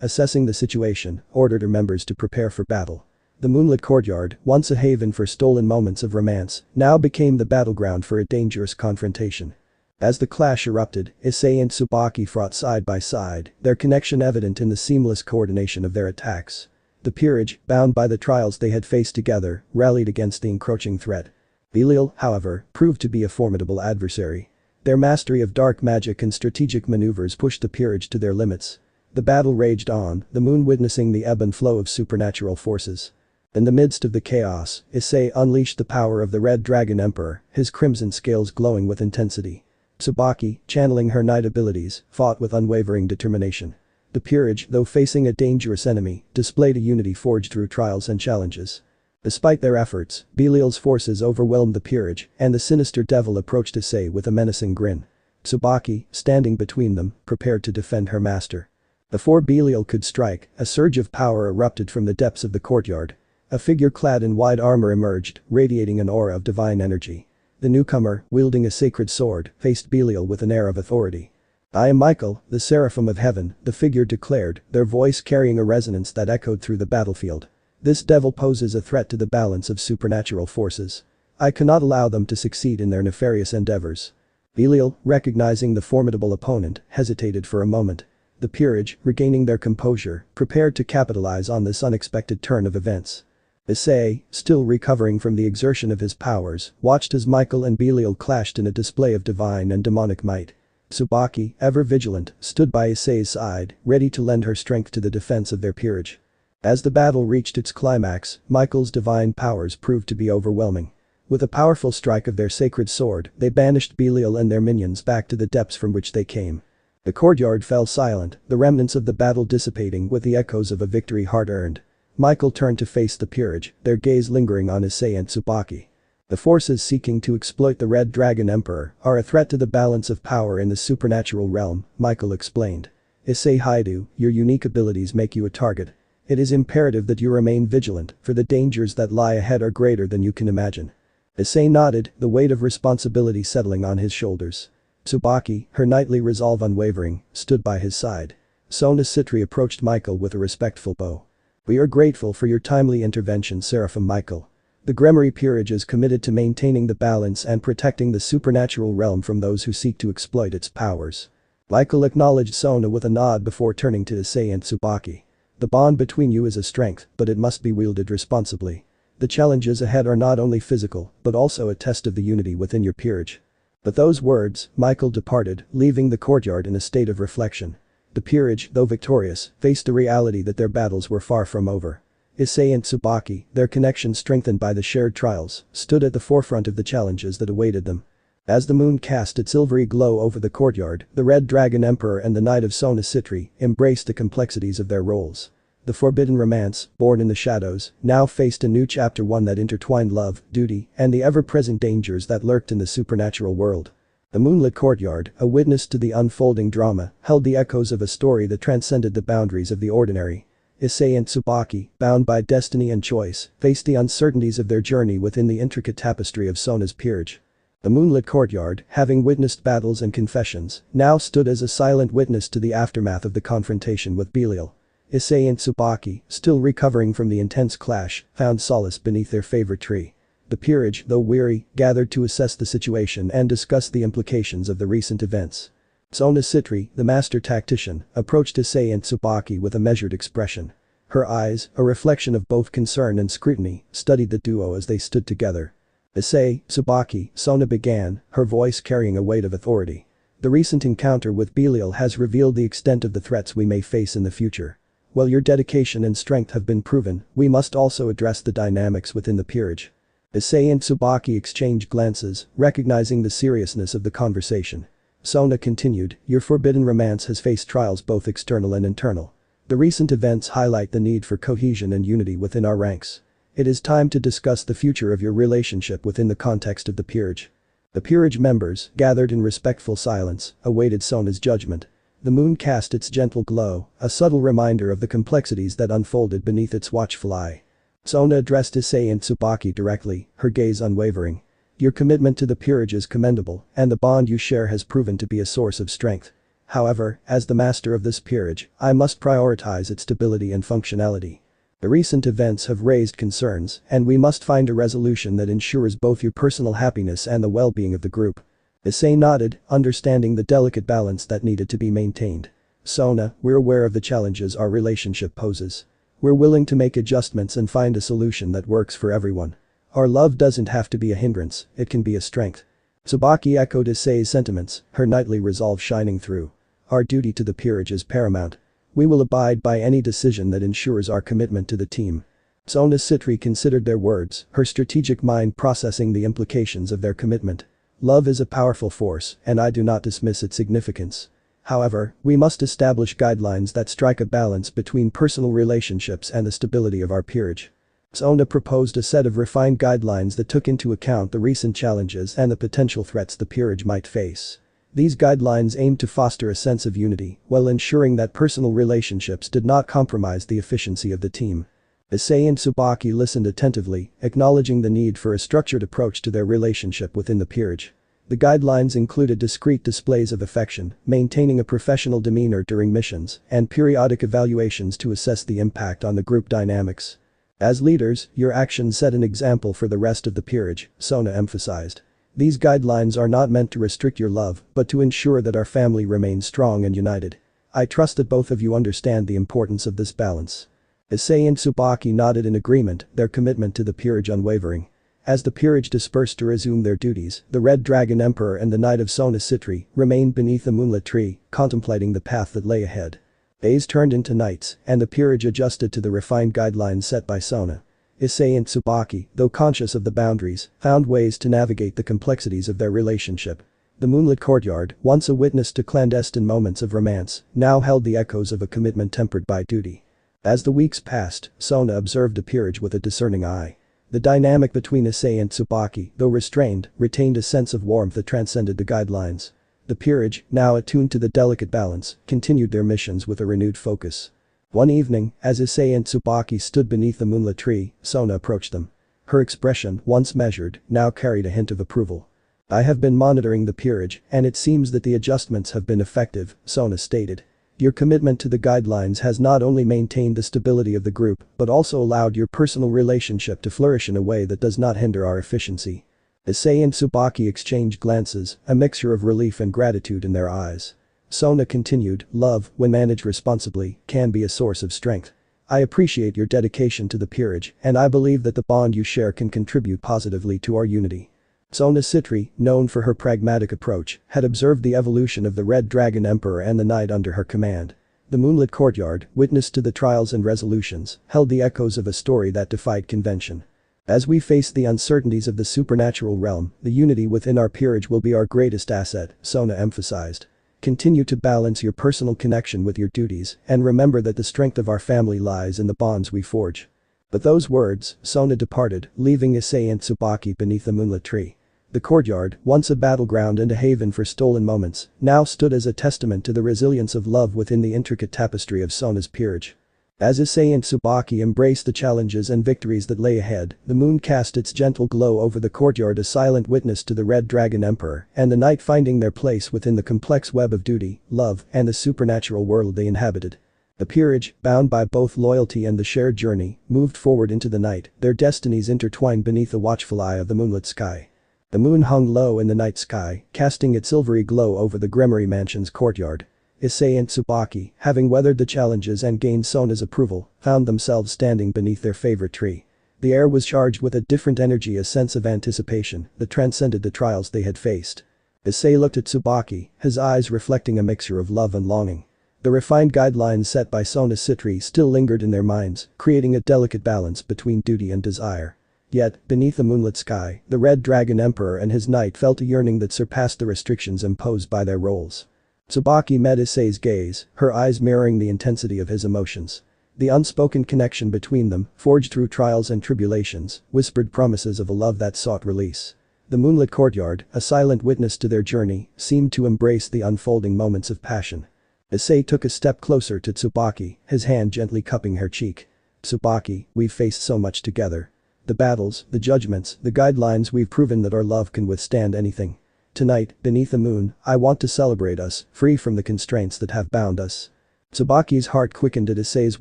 [SPEAKER 1] assessing the situation, ordered her members to prepare for battle. The moonlit courtyard, once a haven for stolen moments of romance, now became the battleground for a dangerous confrontation. As the clash erupted, Issei and Tsubaki fought side by side, their connection evident in the seamless coordination of their attacks. The peerage, bound by the trials they had faced together, rallied against the encroaching threat. Beel, however, proved to be a formidable adversary. Their mastery of dark magic and strategic maneuvers pushed the peerage to their limits. The battle raged on, the moon witnessing the ebb and flow of supernatural forces. In the midst of the chaos, Issei unleashed the power of the Red Dragon Emperor, his crimson scales glowing with intensity. Tsubaki, channeling her knight abilities, fought with unwavering determination. The peerage, though facing a dangerous enemy, displayed a unity forged through trials and challenges. Despite their efforts, Beel's forces overwhelmed the peerage, and the sinister devil approached Issei with a menacing grin. Tsubaki, standing between them, prepared to defend her master. Before Beel could strike, a surge of power erupted from the depths of the courtyard. A figure clad in white armor emerged, radiating an aura of divine energy. The newcomer, wielding a sacred sword, faced Beel with an air of authority. "I am Michael, the Seraphim of Heaven," the figure declared, their voice carrying a resonance that echoed through the battlefield. "This devil poses a threat to the balance of supernatural forces. I cannot allow them to succeed in their nefarious endeavors." Beel, recognizing the formidable opponent, hesitated for a moment. The peerage, regaining their composure, prepared to capitalize on this unexpected turn of events. Issei, still recovering from the exertion of his powers, watched as Michael and Beel clashed in a display of divine and demonic might. Tsubaki, ever vigilant, stood by Issei's side, ready to lend her strength to the defense of their peerage. As the battle reached its climax, Michael's divine powers proved to be overwhelming. With a powerful strike of their sacred sword, they banished Beel and their minions back to the depths from which they came. The courtyard fell silent, the remnants of the battle dissipating with the echoes of a victory hard-earned. Michael turned to face the peerage, their gaze lingering on Issei and Tsubaki. "The forces seeking to exploit the Red Dragon Emperor are a threat to the balance of power in the supernatural realm," Michael explained. "Issei Haidu, your unique abilities make you a target. It is imperative that you remain vigilant, for the dangers that lie ahead are greater than you can imagine." Issei nodded, the weight of responsibility settling on his shoulders. Tsubaki, her knightly resolve unwavering, stood by his side. Sona Sitri approached Michael with a respectful bow. "We are grateful for your timely intervention, Seraphim Michael. The Gremory peerage is committed to maintaining the balance and protecting the supernatural realm from those who seek to exploit its powers." Michael acknowledged Sona with a nod before turning to Issei and Tsubaki. "The bond between you is a strength, but it must be wielded responsibly. The challenges ahead are not only physical, but also a test of the unity within your peerage." With those words, Michael departed, leaving the courtyard in a state of reflection. The peerage, though victorious, faced the reality that their battles were far from over. Issei and Tsubaki, their connection strengthened by the shared trials, stood at the forefront of the challenges that awaited them. As the moon cast its silvery glow over the courtyard, the Red Dragon Emperor and the Knight of Sona Sitri embraced the complexities of their roles. The forbidden romance, born in the shadows, now faced a new chapter, one that intertwined love, duty, and the ever-present dangers that lurked in the supernatural world. The moonlit courtyard, a witness to the unfolding drama, held the echoes of a story that transcended the boundaries of the ordinary. Issei and Tsubaki, bound by destiny and choice, faced the uncertainties of their journey within the intricate tapestry of Sona's peerage. The moonlit courtyard, having witnessed battles and confessions, now stood as a silent witness to the aftermath of the confrontation with Beel. Issei and Tsubaki, still recovering from the intense clash, found solace beneath their favorite tree. The peerage, though weary, gathered to assess the situation and discuss the implications of the recent events. Sona Sitri, the master tactician, approached Issei and Tsubaki with a measured expression. Her eyes, a reflection of both concern and scrutiny, studied the duo as they stood together. "Issei, Tsubaki," Sona began, her voice carrying a weight of authority. "The recent encounter with Beel has revealed the extent of the threats we may face in the future. While your dedication and strength have been proven, we must also address the dynamics within the peerage." Issei and Tsubaki exchanged glances, recognizing the seriousness of the conversation. Sona continued, "Your forbidden romance has faced trials both external and internal. The recent events highlight the need for cohesion and unity within our ranks. It is time to discuss the future of your relationship within the context of the peerage." The peerage members, gathered in respectful silence, awaited Sona's judgment. The moon cast its gentle glow, a subtle reminder of the complexities that unfolded beneath its watchful eye. Sona addressed Issei and Tsubaki directly, her gaze unwavering. "Your commitment to the peerage is commendable, and the bond you share has proven to be a source of strength. However, as the master of this peerage, I must prioritize its stability and functionality. The recent events have raised concerns, and we must find a resolution that ensures both your personal happiness and the well-being of the group." Issei nodded, understanding the delicate balance that needed to be maintained. "Sona, we're aware of the challenges our relationship poses. We're willing to make adjustments and find a solution that works for everyone. Our love doesn't have to be a hindrance, it can be a strength." Tsubaki echoed Issei's sentiments, her knightly resolve shining through. "Our duty to the peerage is paramount. We will abide by any decision that ensures our commitment to the team." Sona Sitri considered their words, her strategic mind processing the implications of their commitment. "Love is a powerful force, and I do not dismiss its significance. However, we must establish guidelines that strike a balance between personal relationships and the stability of our peerage." Sona proposed a set of refined guidelines that took into account the recent challenges and the potential threats the peerage might face. These guidelines aimed to foster a sense of unity while ensuring that personal relationships did not compromise the efficiency of the team. Issei and Tsubaki listened attentively, acknowledging the need for a structured approach to their relationship within the peerage. The guidelines included discreet displays of affection, maintaining a professional demeanor during missions, and periodic evaluations to assess the impact on the group dynamics. "As leaders, your actions set an example for the rest of the peerage," Sona emphasized. "These guidelines are not meant to restrict your love, but to ensure that our family remains strong and united. I trust that both of you understand the importance of this balance." Issei and Tsubaki nodded in agreement, their commitment to the peerage unwavering. As the peerage dispersed to resume their duties, the Red Dragon Emperor and the Knight of Sona Sitri remained beneath the moonlit tree, contemplating the path that lay ahead. Days turned into nights, and the peerage adjusted to the refined guidelines set by Sona. Issei and Tsubaki, though conscious of the boundaries, found ways to navigate the complexities of their relationship. The moonlit courtyard, once a witness to clandestine moments of romance, now held the echoes of a commitment tempered by duty. As the weeks passed, Sona observed the peerage with a discerning eye. The dynamic between Issei and Tsubaki, though restrained, retained a sense of warmth that transcended the guidelines. The peerage, now attuned to the delicate balance, continued their missions with a renewed focus. One evening, as Issei and Tsubaki stood beneath the moonlit tree, Sona approached them. Her expression, once measured, now carried a hint of approval. "I have been monitoring the peerage, and it seems that the adjustments have been effective," Sona stated. Your commitment to the guidelines has not only maintained the stability of the group but also allowed your personal relationship to flourish in a way that does not hinder our efficiency." Issei and Tsubaki exchanged glances, a mixture of relief and gratitude in their eyes. Sona continued, "Love, when managed responsibly, can be a source of strength. I appreciate your dedication to the peerage, and I believe that the bond you share can contribute positively to our unity." Sona Sitri, known for her pragmatic approach, had observed the evolution of the Red Dragon Emperor and the knight under her command. The moonlit courtyard, witness to the trials and resolutions, held the echoes of a story that defied convention. "As we face the uncertainties of the supernatural realm, the unity within our peerage will be our greatest asset," Sona emphasized. "Continue to balance your personal connection with your duties, and remember that the strength of our family lies in the bonds we forge." With those words, Sona departed, leaving Issei and Tsubaki beneath the moonlit tree. The courtyard, once a battleground and a haven for stolen moments, now stood as a testament to the resilience of love within the intricate tapestry of Sona's peerage. As Issei and Tsubaki embraced the challenges and victories that lay ahead, the moon cast its gentle glow over the courtyard, a silent witness to the Red Dragon Emperor and the knight finding their place within the complex web of duty, love, and the supernatural world they inhabited. The peerage, bound by both loyalty and the shared journey, moved forward into the night, their destinies intertwined beneath the watchful eye of the moonlit sky. The moon hung low in the night sky, casting its silvery glow over the Gremory Mansion's courtyard. Issei and Tsubaki, having weathered the challenges and gained Sona's approval, found themselves standing beneath their favorite tree. The air was charged with a different energy, a sense of anticipation that transcended the trials they had faced. Issei looked at Tsubaki, his eyes reflecting a mixture of love and longing. The refined guidelines set by Sona Sitri still lingered in their minds, creating a delicate balance between duty and desire. Yet, beneath the moonlit sky, the Red Dragon Emperor and his knight felt a yearning that surpassed the restrictions imposed by their roles. Tsubaki met Issei's gaze, her eyes mirroring the intensity of his emotions. The unspoken connection between them, forged through trials and tribulations, whispered promises of a love that sought release. The moonlit courtyard, a silent witness to their journey, seemed to embrace the unfolding moments of passion. Issei took a step closer to Tsubaki, his hand gently cupping her cheek. "Tsubaki, we've faced so much together. The battles, the judgments, the guidelines, we've proven that our love can withstand anything. Tonight, beneath the moon, I want to celebrate us, free from the constraints that have bound us." Tsubaki's heart quickened at Issei's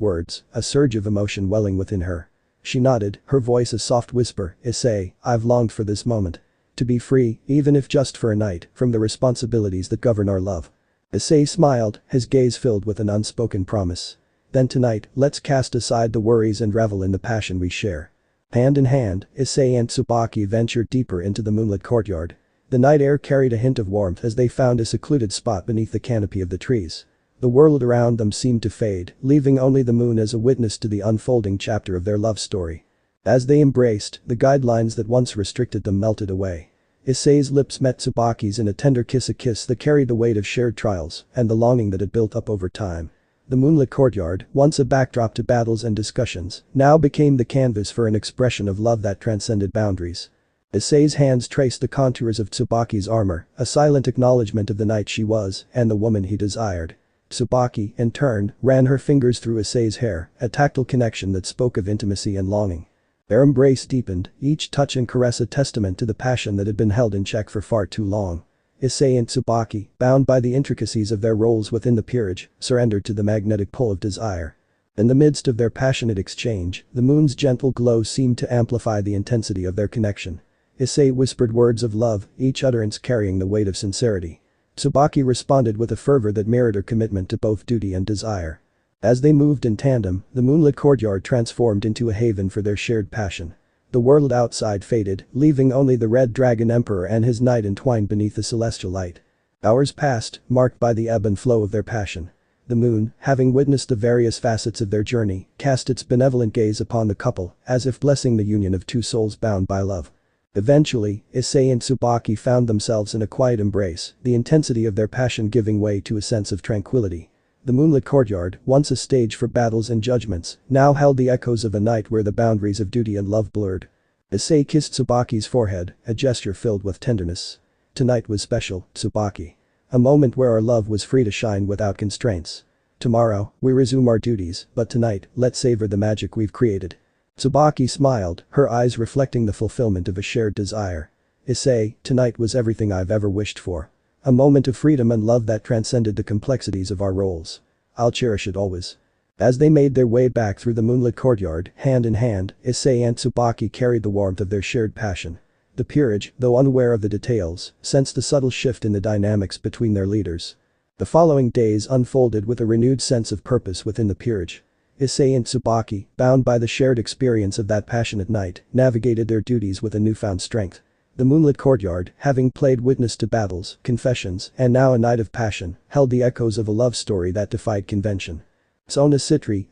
[SPEAKER 1] words, a surge of emotion welling within her. She nodded, her voice a soft whisper, "Issei, I've longed for this moment. To be free, even if just for a night, from the responsibilities that govern our love." Issei smiled, his gaze filled with an unspoken promise. "Then tonight, let's cast aside the worries and revel in the passion we share." Hand in hand, Issei and Tsubaki ventured deeper into the moonlit courtyard. The night air carried a hint of warmth as they found a secluded spot beneath the canopy of the trees. The world around them seemed to fade, leaving only the moon as a witness to the unfolding chapter of their love story. As they embraced, the guidelines that once restricted them melted away. Issei's lips met Tsubaki's in a tender kiss, a kiss that carried the weight of shared trials and the longing that had built up over time. The moonlit courtyard, once a backdrop to battles and discussions, now became the canvas for an expression of love that transcended boundaries. Issei's hands traced the contours of Tsubaki's armor, a silent acknowledgement of the knight she was and the woman he desired. Tsubaki, in turn, ran her fingers through Issei's hair, a tactile connection that spoke of intimacy and longing. Their embrace deepened, each touch and caress a testament to the passion that had been held in check for far too long. Issei and Tsubaki, bound by the intricacies of their roles within the peerage, surrendered to the magnetic pull of desire. In the midst of their passionate exchange, the moon's gentle glow seemed to amplify the intensity of their connection. Issei whispered words of love, each utterance carrying the weight of sincerity. Tsubaki responded with a fervor that mirrored her commitment to both duty and desire. As they moved in tandem, the moonlit courtyard transformed into a haven for their shared passion. The world outside faded, leaving only the Red Dragon Emperor and his knight entwined beneath the celestial light. Hours passed, marked by the ebb and flow of their passion. The moon, having witnessed the various facets of their journey, cast its benevolent gaze upon the couple, as if blessing the union of two souls bound by love. Eventually, Issei and Tsubaki found themselves in a quiet embrace, the intensity of their passion giving way to a sense of tranquility. The moonlit courtyard, once a stage for battles and judgments, now held the echoes of a night where the boundaries of duty and love blurred. Issei kissed Tsubaki's forehead, a gesture filled with tenderness. "Tonight was special, Tsubaki. A moment where our love was free to shine without constraints. Tomorrow, we resume our duties, but tonight, let's savor the magic we've created." Tsubaki smiled, her eyes reflecting the fulfillment of a shared desire. "Issei, tonight was everything I've ever wished for. A moment of freedom and love that transcended the complexities of our roles. I'll cherish it always. As they made their way back through the moonlit courtyard, hand in hand, Issei and Tsubaki carried the warmth of their shared passion. The peerage, though unaware of the details, sensed a subtle shift in the dynamics between their leaders. The following days unfolded with a renewed sense of purpose within the peerage. Issei and Tsubaki, bound by the shared experience of that passionate night, navigated their duties with a newfound strength. The moonlit courtyard, having played witness to battles, confessions, and now a night of passion, held the echoes of a love story that defied convention. Sona,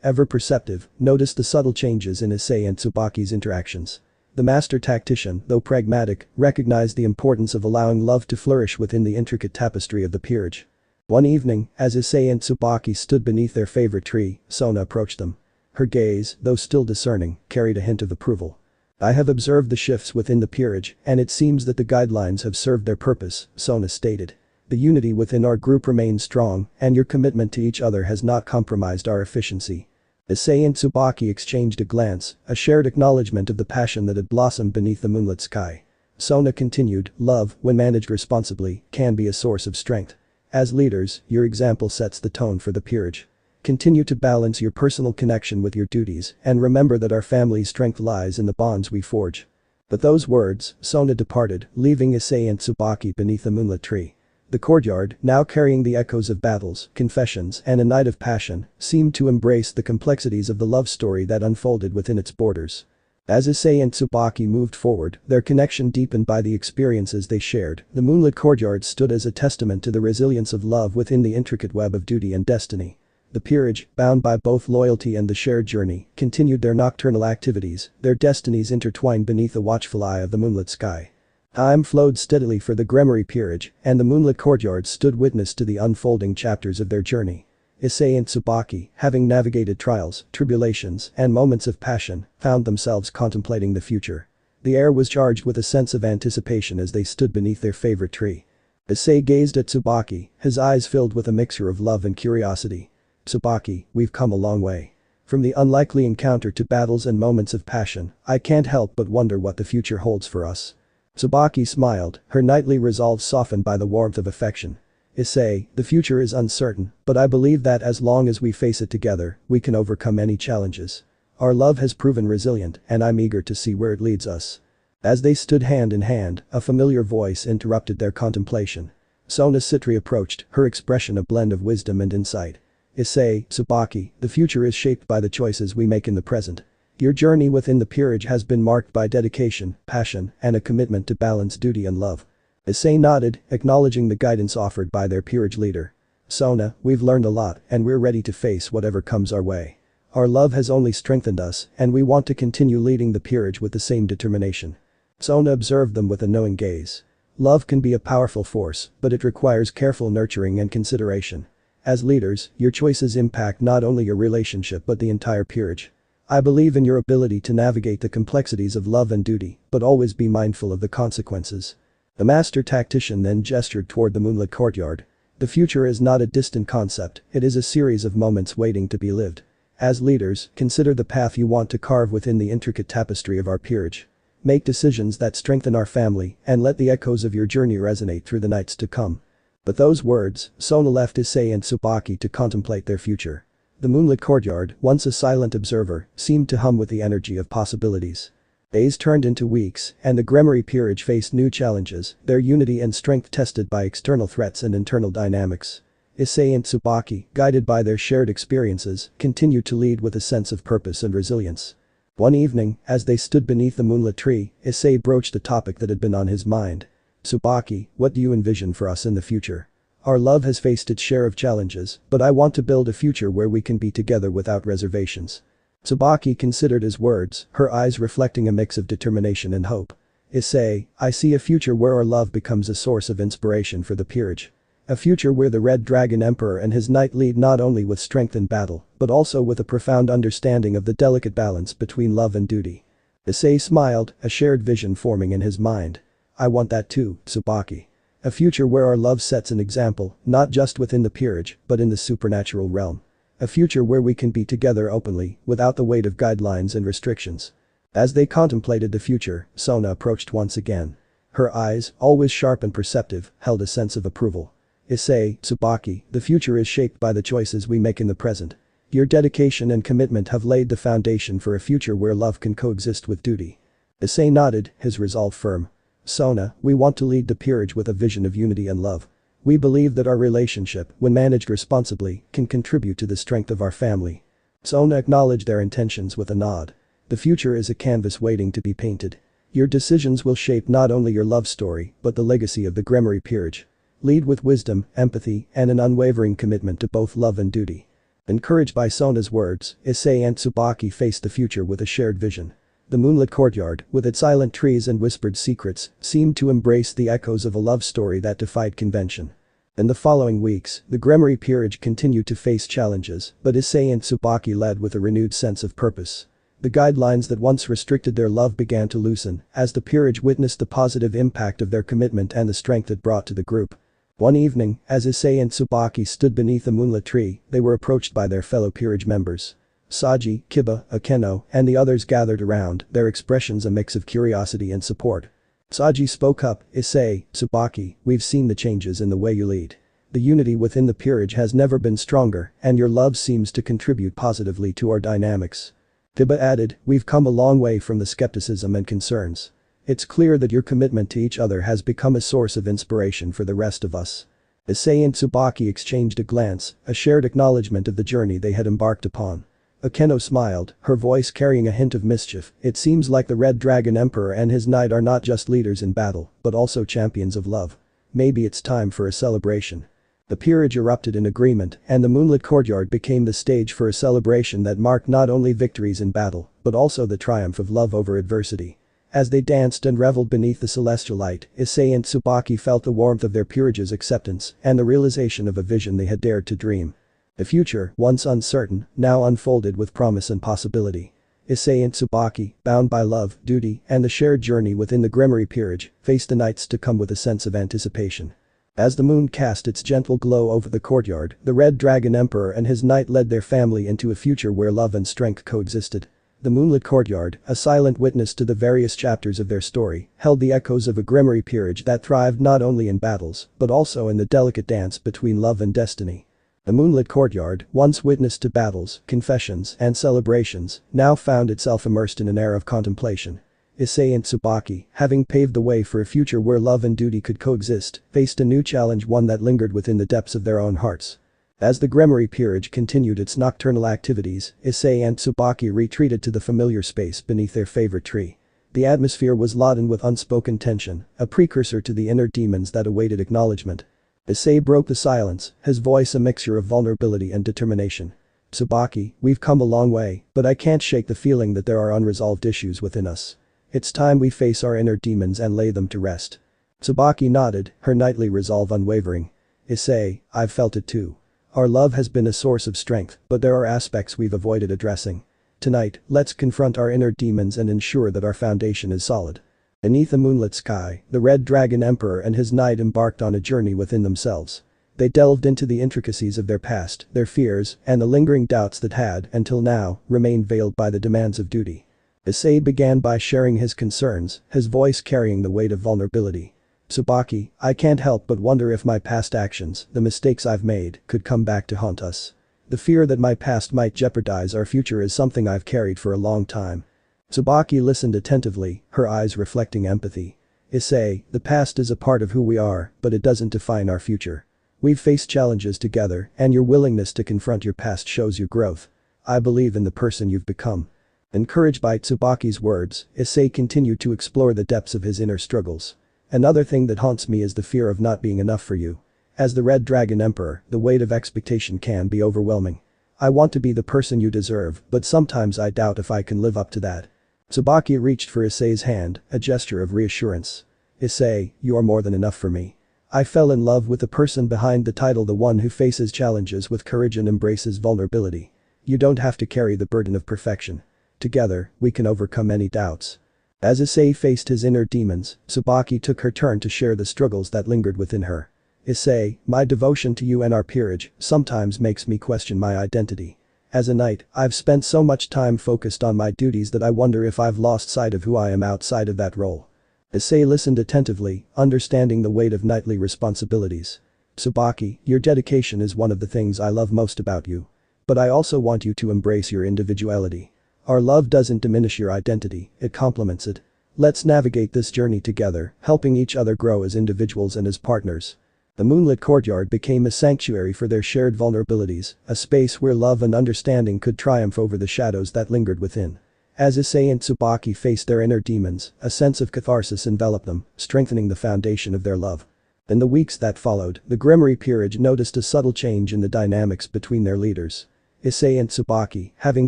[SPEAKER 1] ever perceptive, noticed the subtle changes in Issei and Tsubaki's interactions. The master tactician, though pragmatic, recognized the importance of allowing love to flourish within the intricate tapestry of the peerage. One evening, as Issei and Tsubaki stood beneath their favorite tree, Sona approached them. Her gaze, though still discerning, carried a hint of approval. I have observed the shifts within the peerage, and it seems that the guidelines have served their purpose, Sona stated. The unity within our group remains strong, and your commitment to each other has not compromised our efficiency. Issei and Tsubaki exchanged a glance, a shared acknowledgement of the passion that had blossomed beneath the moonlit sky. Sona continued, love, when managed responsibly, can be a source of strength. As leaders, your example sets the tone for the peerage. Continue to balance your personal connection with your duties, and remember that our family's strength lies in the bonds we forge. With those words, Sona departed, leaving Issei and Tsubaki beneath the moonlit tree. The courtyard, now carrying the echoes of battles, confessions, and a night of passion, seemed to embrace the complexities of the love story that unfolded within its borders. As Issei and Tsubaki moved forward, their connection deepened by the experiences they shared. The moonlit courtyard stood as a testament to the resilience of love within the intricate web of duty and destiny. The peerage, bound by both loyalty and the shared journey, continued their nocturnal activities, their destinies intertwined beneath the watchful eye of the moonlit sky. Time flowed steadily for the Gremory peerage, and the moonlit courtyard stood witness to the unfolding chapters of their journey. Issei and Tsubaki, having navigated trials, tribulations, and moments of passion, found themselves contemplating the future. The air was charged with a sense of anticipation as they stood beneath their favorite tree. Issei gazed at Tsubaki, his eyes filled with a mixture of love and curiosity. Tsubaki, we've come a long way. From the unlikely encounter to battles and moments of passion, I can't help but wonder what the future holds for us. Tsubaki smiled, her knightly resolve softened by the warmth of affection. Issei, the future is uncertain, but I believe that as long as we face it together, we can overcome any challenges. Our love has proven resilient, and I'm eager to see where it leads us. As they stood hand in hand, a familiar voice interrupted their contemplation. Sona approached, her expression a blend of wisdom and insight. Issei, Tsubaki, the future is shaped by the choices we make in the present. Your journey within the peerage has been marked by dedication, passion, and a commitment to balance duty and love. Issei nodded, acknowledging the guidance offered by their peerage leader. Sona, we've learned a lot, and we're ready to face whatever comes our way. Our love has only strengthened us, and we want to continue leading the peerage with the same determination. Sona observed them with a knowing gaze. Love can be a powerful force, but it requires careful nurturing and consideration. As leaders, your choices impact not only your relationship but the entire peerage. I believe in your ability to navigate the complexities of love and duty, but always be mindful of the consequences. The master tactician then gestured toward the moonlit courtyard. The future is not a distant concept, it is a series of moments waiting to be lived. As leaders, consider the path you want to carve within the intricate tapestry of our peerage. Make decisions that strengthen our family, and let the echoes of your journey resonate through the nights to come. With those words, Sona left Issei and Tsubaki to contemplate their future. The moonlit courtyard, once a silent observer, seemed to hum with the energy of possibilities. Days turned into weeks, and the Gremory peerage faced new challenges, their unity and strength tested by external threats and internal dynamics. Issei and Tsubaki, guided by their shared experiences, continued to lead with a sense of purpose and resilience. One evening, as they stood beneath the moonlit tree, Issei broached a topic that had been on his mind. Tsubaki, what do you envision for us in the future? Our love has faced its share of challenges, but I want to build a future where we can be together without reservations. Tsubaki considered his words, her eyes reflecting a mix of determination and hope. Issei, I see a future where our love becomes a source of inspiration for the peerage. A future where the Red Dragon Emperor and his knight lead not only with strength in battle, but also with a profound understanding of the delicate balance between love and duty. Issei smiled, a shared vision forming in his mind. I want that too, Tsubaki. A future where our love sets an example, not just within the peerage, but in the supernatural realm. A future where we can be together openly, without the weight of guidelines and restrictions. As they contemplated the future, Sona approached once again. Her eyes, always sharp and perceptive, held a sense of approval. Issei, Tsubaki, the future is shaped by the choices we make in the present. Your dedication and commitment have laid the foundation for a future where love can coexist with duty. Issei nodded, his resolve firm. Sona, we want to lead the peerage with a vision of unity and love. We believe that our relationship, when managed responsibly, can contribute to the strength of our family. Sona acknowledged their intentions with a nod. The future is a canvas waiting to be painted. Your decisions will shape not only your love story, but the legacy of the Gremory peerage. Lead with wisdom, empathy, and an unwavering commitment to both love and duty. Encouraged by Sona's words, Issei and Tsubaki faced the future with a shared vision. The moonlit courtyard, with its silent trees and whispered secrets, seemed to embrace the echoes of a love story that defied convention. In the following weeks, the Gremory peerage continued to face challenges, but Issei and Tsubaki led with a renewed sense of purpose. The guidelines that once restricted their love began to loosen, as the peerage witnessed the positive impact of their commitment and the strength it brought to the group. One evening, as Issei and Tsubaki stood beneath a moonlit tree, they were approached by their fellow peerage members. Saji, Kiba, Akeno, and the others gathered around, their expressions a mix of curiosity and support. Saji spoke up, Issei, Tsubaki, we've seen the changes in the way you lead. The unity within the peerage has never been stronger, and your love seems to contribute positively to our dynamics. Kiba added, we've come a long way from the skepticism and concerns. It's clear that your commitment to each other has become a source of inspiration for the rest of us. Issei and Tsubaki exchanged a glance, a shared acknowledgement of the journey they had embarked upon. Akeno smiled, her voice carrying a hint of mischief. It seems like the Red Dragon Emperor and his knight are not just leaders in battle, but also champions of love. Maybe it's time for a celebration. The peerage erupted in agreement, and the moonlit courtyard became the stage for a celebration that marked not only victories in battle, but also the triumph of love over adversity. As they danced and reveled beneath the celestial light, Issei and Tsubaki felt the warmth of their peerage's acceptance and the realization of a vision they had dared to dream. The future, once uncertain, now unfolded with promise and possibility. Issei and Tsubaki, bound by love, duty, and the shared journey within the Gremory peerage, faced the nights to come with a sense of anticipation. As the moon cast its gentle glow over the courtyard, the Red Dragon Emperor and his knight led their family into a future where love and strength coexisted. The moonlit courtyard, a silent witness to the various chapters of their story, held the echoes of a Gremory peerage that thrived not only in battles, but also in the delicate dance between love and destiny. The moonlit courtyard, once witness to battles, confessions, and celebrations, now found itself immersed in an era of contemplation. Issei and Tsubaki, having paved the way for a future where love and duty could coexist, faced a new challenge, one that lingered within the depths of their own hearts. As the Gremory peerage continued its nocturnal activities, Issei and Tsubaki retreated to the familiar space beneath their favorite tree. The atmosphere was laden with unspoken tension, a precursor to the inner demons that awaited acknowledgement. Issei broke the silence, his voice a mixture of vulnerability and determination. Tsubaki, we've come a long way, but I can't shake the feeling that there are unresolved issues within us. It's time we face our inner demons and lay them to rest. Tsubaki nodded, her knightly resolve unwavering. Issei, I've felt it too. Our love has been a source of strength, but there are aspects we've avoided addressing. Tonight, let's confront our inner demons and ensure that our foundation is solid. Beneath a moonlit sky, the Red Dragon Emperor and his knight embarked on a journey within themselves. They delved into the intricacies of their past, their fears, and the lingering doubts that had, until now, remained veiled by the demands of duty. Issei began by sharing his concerns, his voice carrying the weight of vulnerability. Tsubaki, I can't help but wonder if my past actions, the mistakes I've made, could come back to haunt us. The fear that my past might jeopardize our future is something I've carried for a long time. Tsubaki listened attentively, her eyes reflecting empathy. Issei, the past is a part of who we are, but it doesn't define our future. We've faced challenges together, and your willingness to confront your past shows your growth. I believe in the person you've become. Encouraged by Tsubaki's words, Issei continued to explore the depths of his inner struggles. Another thing that haunts me is the fear of not being enough for you. As the Red Dragon Emperor, the weight of expectation can be overwhelming. I want to be the person you deserve, but sometimes I doubt if I can live up to that. Tsubaki reached for Issei's hand, a gesture of reassurance. Issei, you are more than enough for me. I fell in love with the person behind the title, the one who faces challenges with courage and embraces vulnerability. You don't have to carry the burden of perfection. Together, we can overcome any doubts. As Issei faced his inner demons, Tsubaki took her turn to share the struggles that lingered within her. Issei, my devotion to you and our peerage sometimes makes me question my identity. As a knight, I've spent so much time focused on my duties that I wonder if I've lost sight of who I am outside of that role. Issei listened attentively, understanding the weight of knightly responsibilities. Tsubaki, your dedication is one of the things I love most about you. But I also want you to embrace your individuality. Our love doesn't diminish your identity, it complements it. Let's navigate this journey together, helping each other grow as individuals and as partners. The moonlit courtyard became a sanctuary for their shared vulnerabilities, a space where love and understanding could triumph over the shadows that lingered within. As Issei and Tsubaki faced their inner demons, a sense of catharsis enveloped them, strengthening the foundation of their love. In the weeks that followed, the Grimoire peerage noticed a subtle change in the dynamics between their leaders. Issei and Tsubaki, having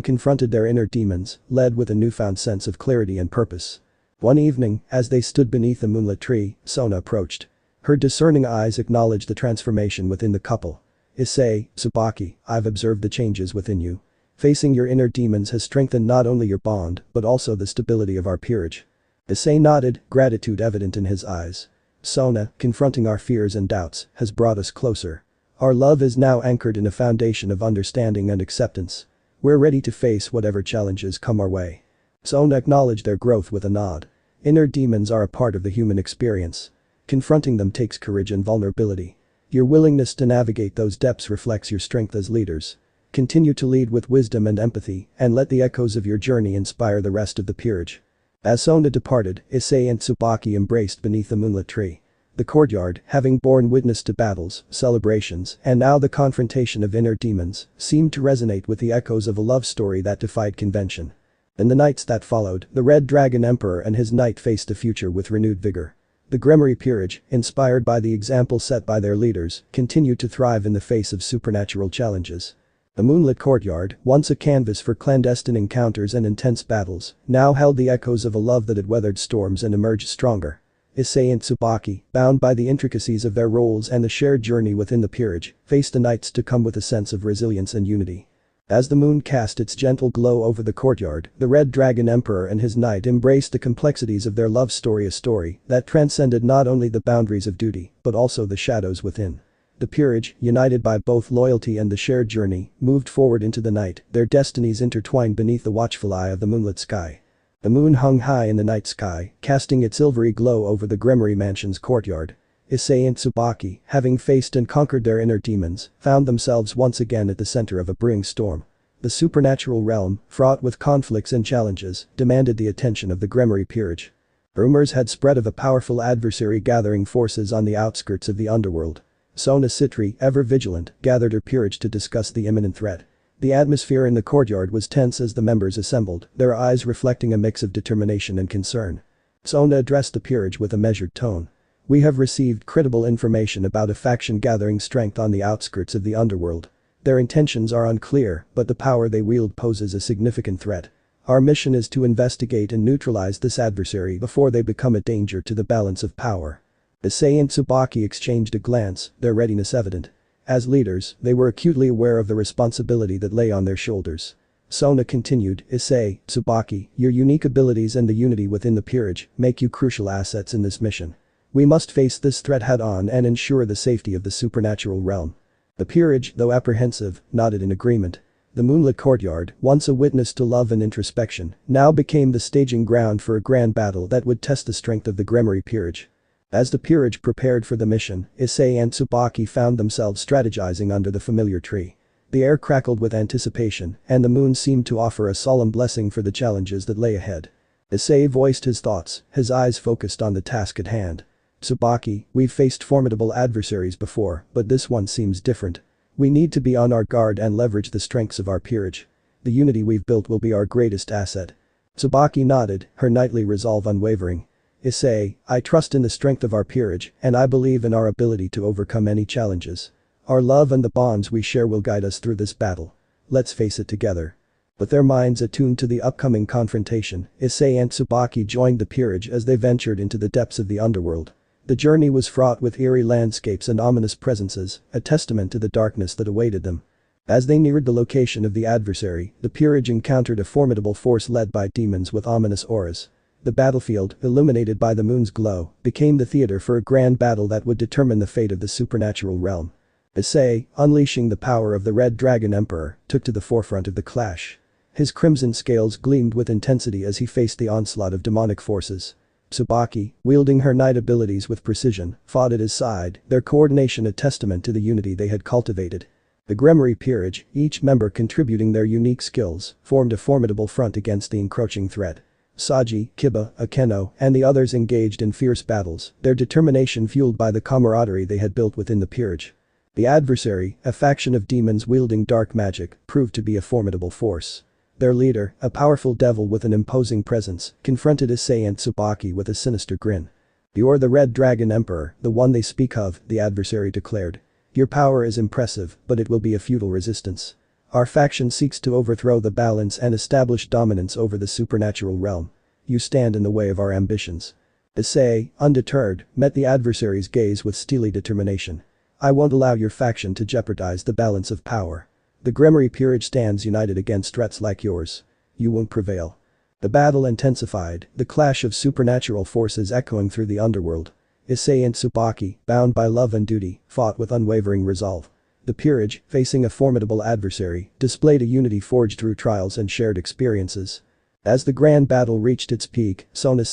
[SPEAKER 1] confronted their inner demons, led with a newfound sense of clarity and purpose. One evening, as they stood beneath a moonlit tree, Sona approached. Her discerning eyes acknowledged the transformation within the couple. Issei, Tsubaki, I've observed the changes within you. Facing your inner demons has strengthened not only your bond, but also the stability of our peerage. Issei nodded, gratitude evident in his eyes. Sona, confronting our fears and doubts, has brought us closer. Our love is now anchored in a foundation of understanding and acceptance. We're ready to face whatever challenges come our way. Sona acknowledged their growth with a nod. Inner demons are a part of the human experience. Confronting them takes courage and vulnerability. Your willingness to navigate those depths reflects your strength as leaders. Continue to lead with wisdom and empathy, and let the echoes of your journey inspire the rest of the peerage. As Sona departed, Issei and Tsubaki embraced beneath the moonlit tree. The courtyard, having borne witness to battles, celebrations, and now the confrontation of inner demons, seemed to resonate with the echoes of a love story that defied convention. In the nights that followed, the Red Dragon Emperor and his knight faced the future with renewed vigor. The Grimoire peerage, inspired by the example set by their leaders, continued to thrive in the face of supernatural challenges. The moonlit courtyard, once a canvas for clandestine encounters and intense battles, now held the echoes of a love that had weathered storms and emerged stronger. Issei and Tsubaki, bound by the intricacies of their roles and the shared journey within the peerage, faced the nights to come with a sense of resilience and unity. As the moon cast its gentle glow over the courtyard, the Red Dragon Emperor and his knight embraced the complexities of their love story, a story that transcended not only the boundaries of duty, but also the shadows within. The peerage, united by both loyalty and the shared journey, moved forward into the night, their destinies intertwined beneath the watchful eye of the moonlit sky. The moon hung high in the night sky, casting its silvery glow over the Grimoire mansion's courtyard. Issei and Tsubaki, having faced and conquered their inner demons, found themselves once again at the center of a brewing storm. The supernatural realm, fraught with conflicts and challenges, demanded the attention of the Grimoire peerage. Rumors had spread of a powerful adversary gathering forces on the outskirts of the underworld. Sona Citri, ever vigilant, gathered her peerage to discuss the imminent threat. The atmosphere in the courtyard was tense as the members assembled, their eyes reflecting a mix of determination and concern. Sona addressed the peerage with a measured tone. We have received credible information about a faction gathering strength on the outskirts of the underworld. Their intentions are unclear, but the power they wield poses a significant threat. Our mission is to investigate and neutralize this adversary before they become a danger to the balance of power. Issei and Tsubaki exchanged a glance, their readiness evident. As leaders, they were acutely aware of the responsibility that lay on their shoulders. Sona continued, Issei, Tsubaki, your unique abilities and the unity within the peerage make you crucial assets in this mission. We must face this threat head-on and ensure the safety of the supernatural realm. The peerage, though apprehensive, nodded in agreement. The moonlit courtyard, once a witness to love and introspection, now became the staging ground for a grand battle that would test the strength of the Grimoire peerage. As the peerage prepared for the mission, Issei and Tsubaki found themselves strategizing under the familiar tree. The air crackled with anticipation, and the moon seemed to offer a solemn blessing for the challenges that lay ahead. Issei voiced his thoughts, his eyes focused on the task at hand. Tsubaki, we've faced formidable adversaries before, but this one seems different. We need to be on our guard and leverage the strengths of our peerage. The unity we've built will be our greatest asset. Tsubaki nodded, her knightly resolve unwavering. Issei, I trust in the strength of our peerage, and I believe in our ability to overcome any challenges. Our love and the bonds we share will guide us through this battle. Let's face it together. With their minds attuned to the upcoming confrontation, Issei and Tsubaki joined the peerage as they ventured into the depths of the underworld. The journey was fraught with eerie landscapes and ominous presences, a testament to the darkness that awaited them. As they neared the location of the adversary, the peerage encountered a formidable force led by demons with ominous auras. The battlefield, illuminated by the moon's glow, became the theater for a grand battle that would determine the fate of the supernatural realm. Issei, unleashing the power of the Red Dragon Emperor, took to the forefront of the clash. His crimson scales gleamed with intensity as he faced the onslaught of demonic forces. Tsubaki, wielding her knight abilities with precision, fought at his side, their coordination a testament to the unity they had cultivated. The Gremory peerage, each member contributing their unique skills, formed a formidable front against the encroaching threat. Saji, Kiba, Akeno, and the others engaged in fierce battles, their determination fueled by the camaraderie they had built within the peerage. The adversary, a faction of demons wielding dark magic, proved to be a formidable force. Their leader, a powerful devil with an imposing presence, confronted Issei and Tsubaki with a sinister grin. "You're the Red Dragon Emperor, the one they speak of," the adversary declared. "Your power is impressive, but it will be a futile resistance. Our faction seeks to overthrow the balance and establish dominance over the supernatural realm. You stand in the way of our ambitions." Issei, undeterred, met the adversary's gaze with steely determination. "I won't allow your faction to jeopardize the balance of power. The Gremory peerage stands united against threats like yours. You won't prevail." The battle intensified, the clash of supernatural forces echoing through the underworld. Issei and Tsubaki, bound by love and duty, fought with unwavering resolve. The peerage, facing a formidable adversary, displayed a unity forged through trials and shared experiences. As the grand battle reached its peak, Sona,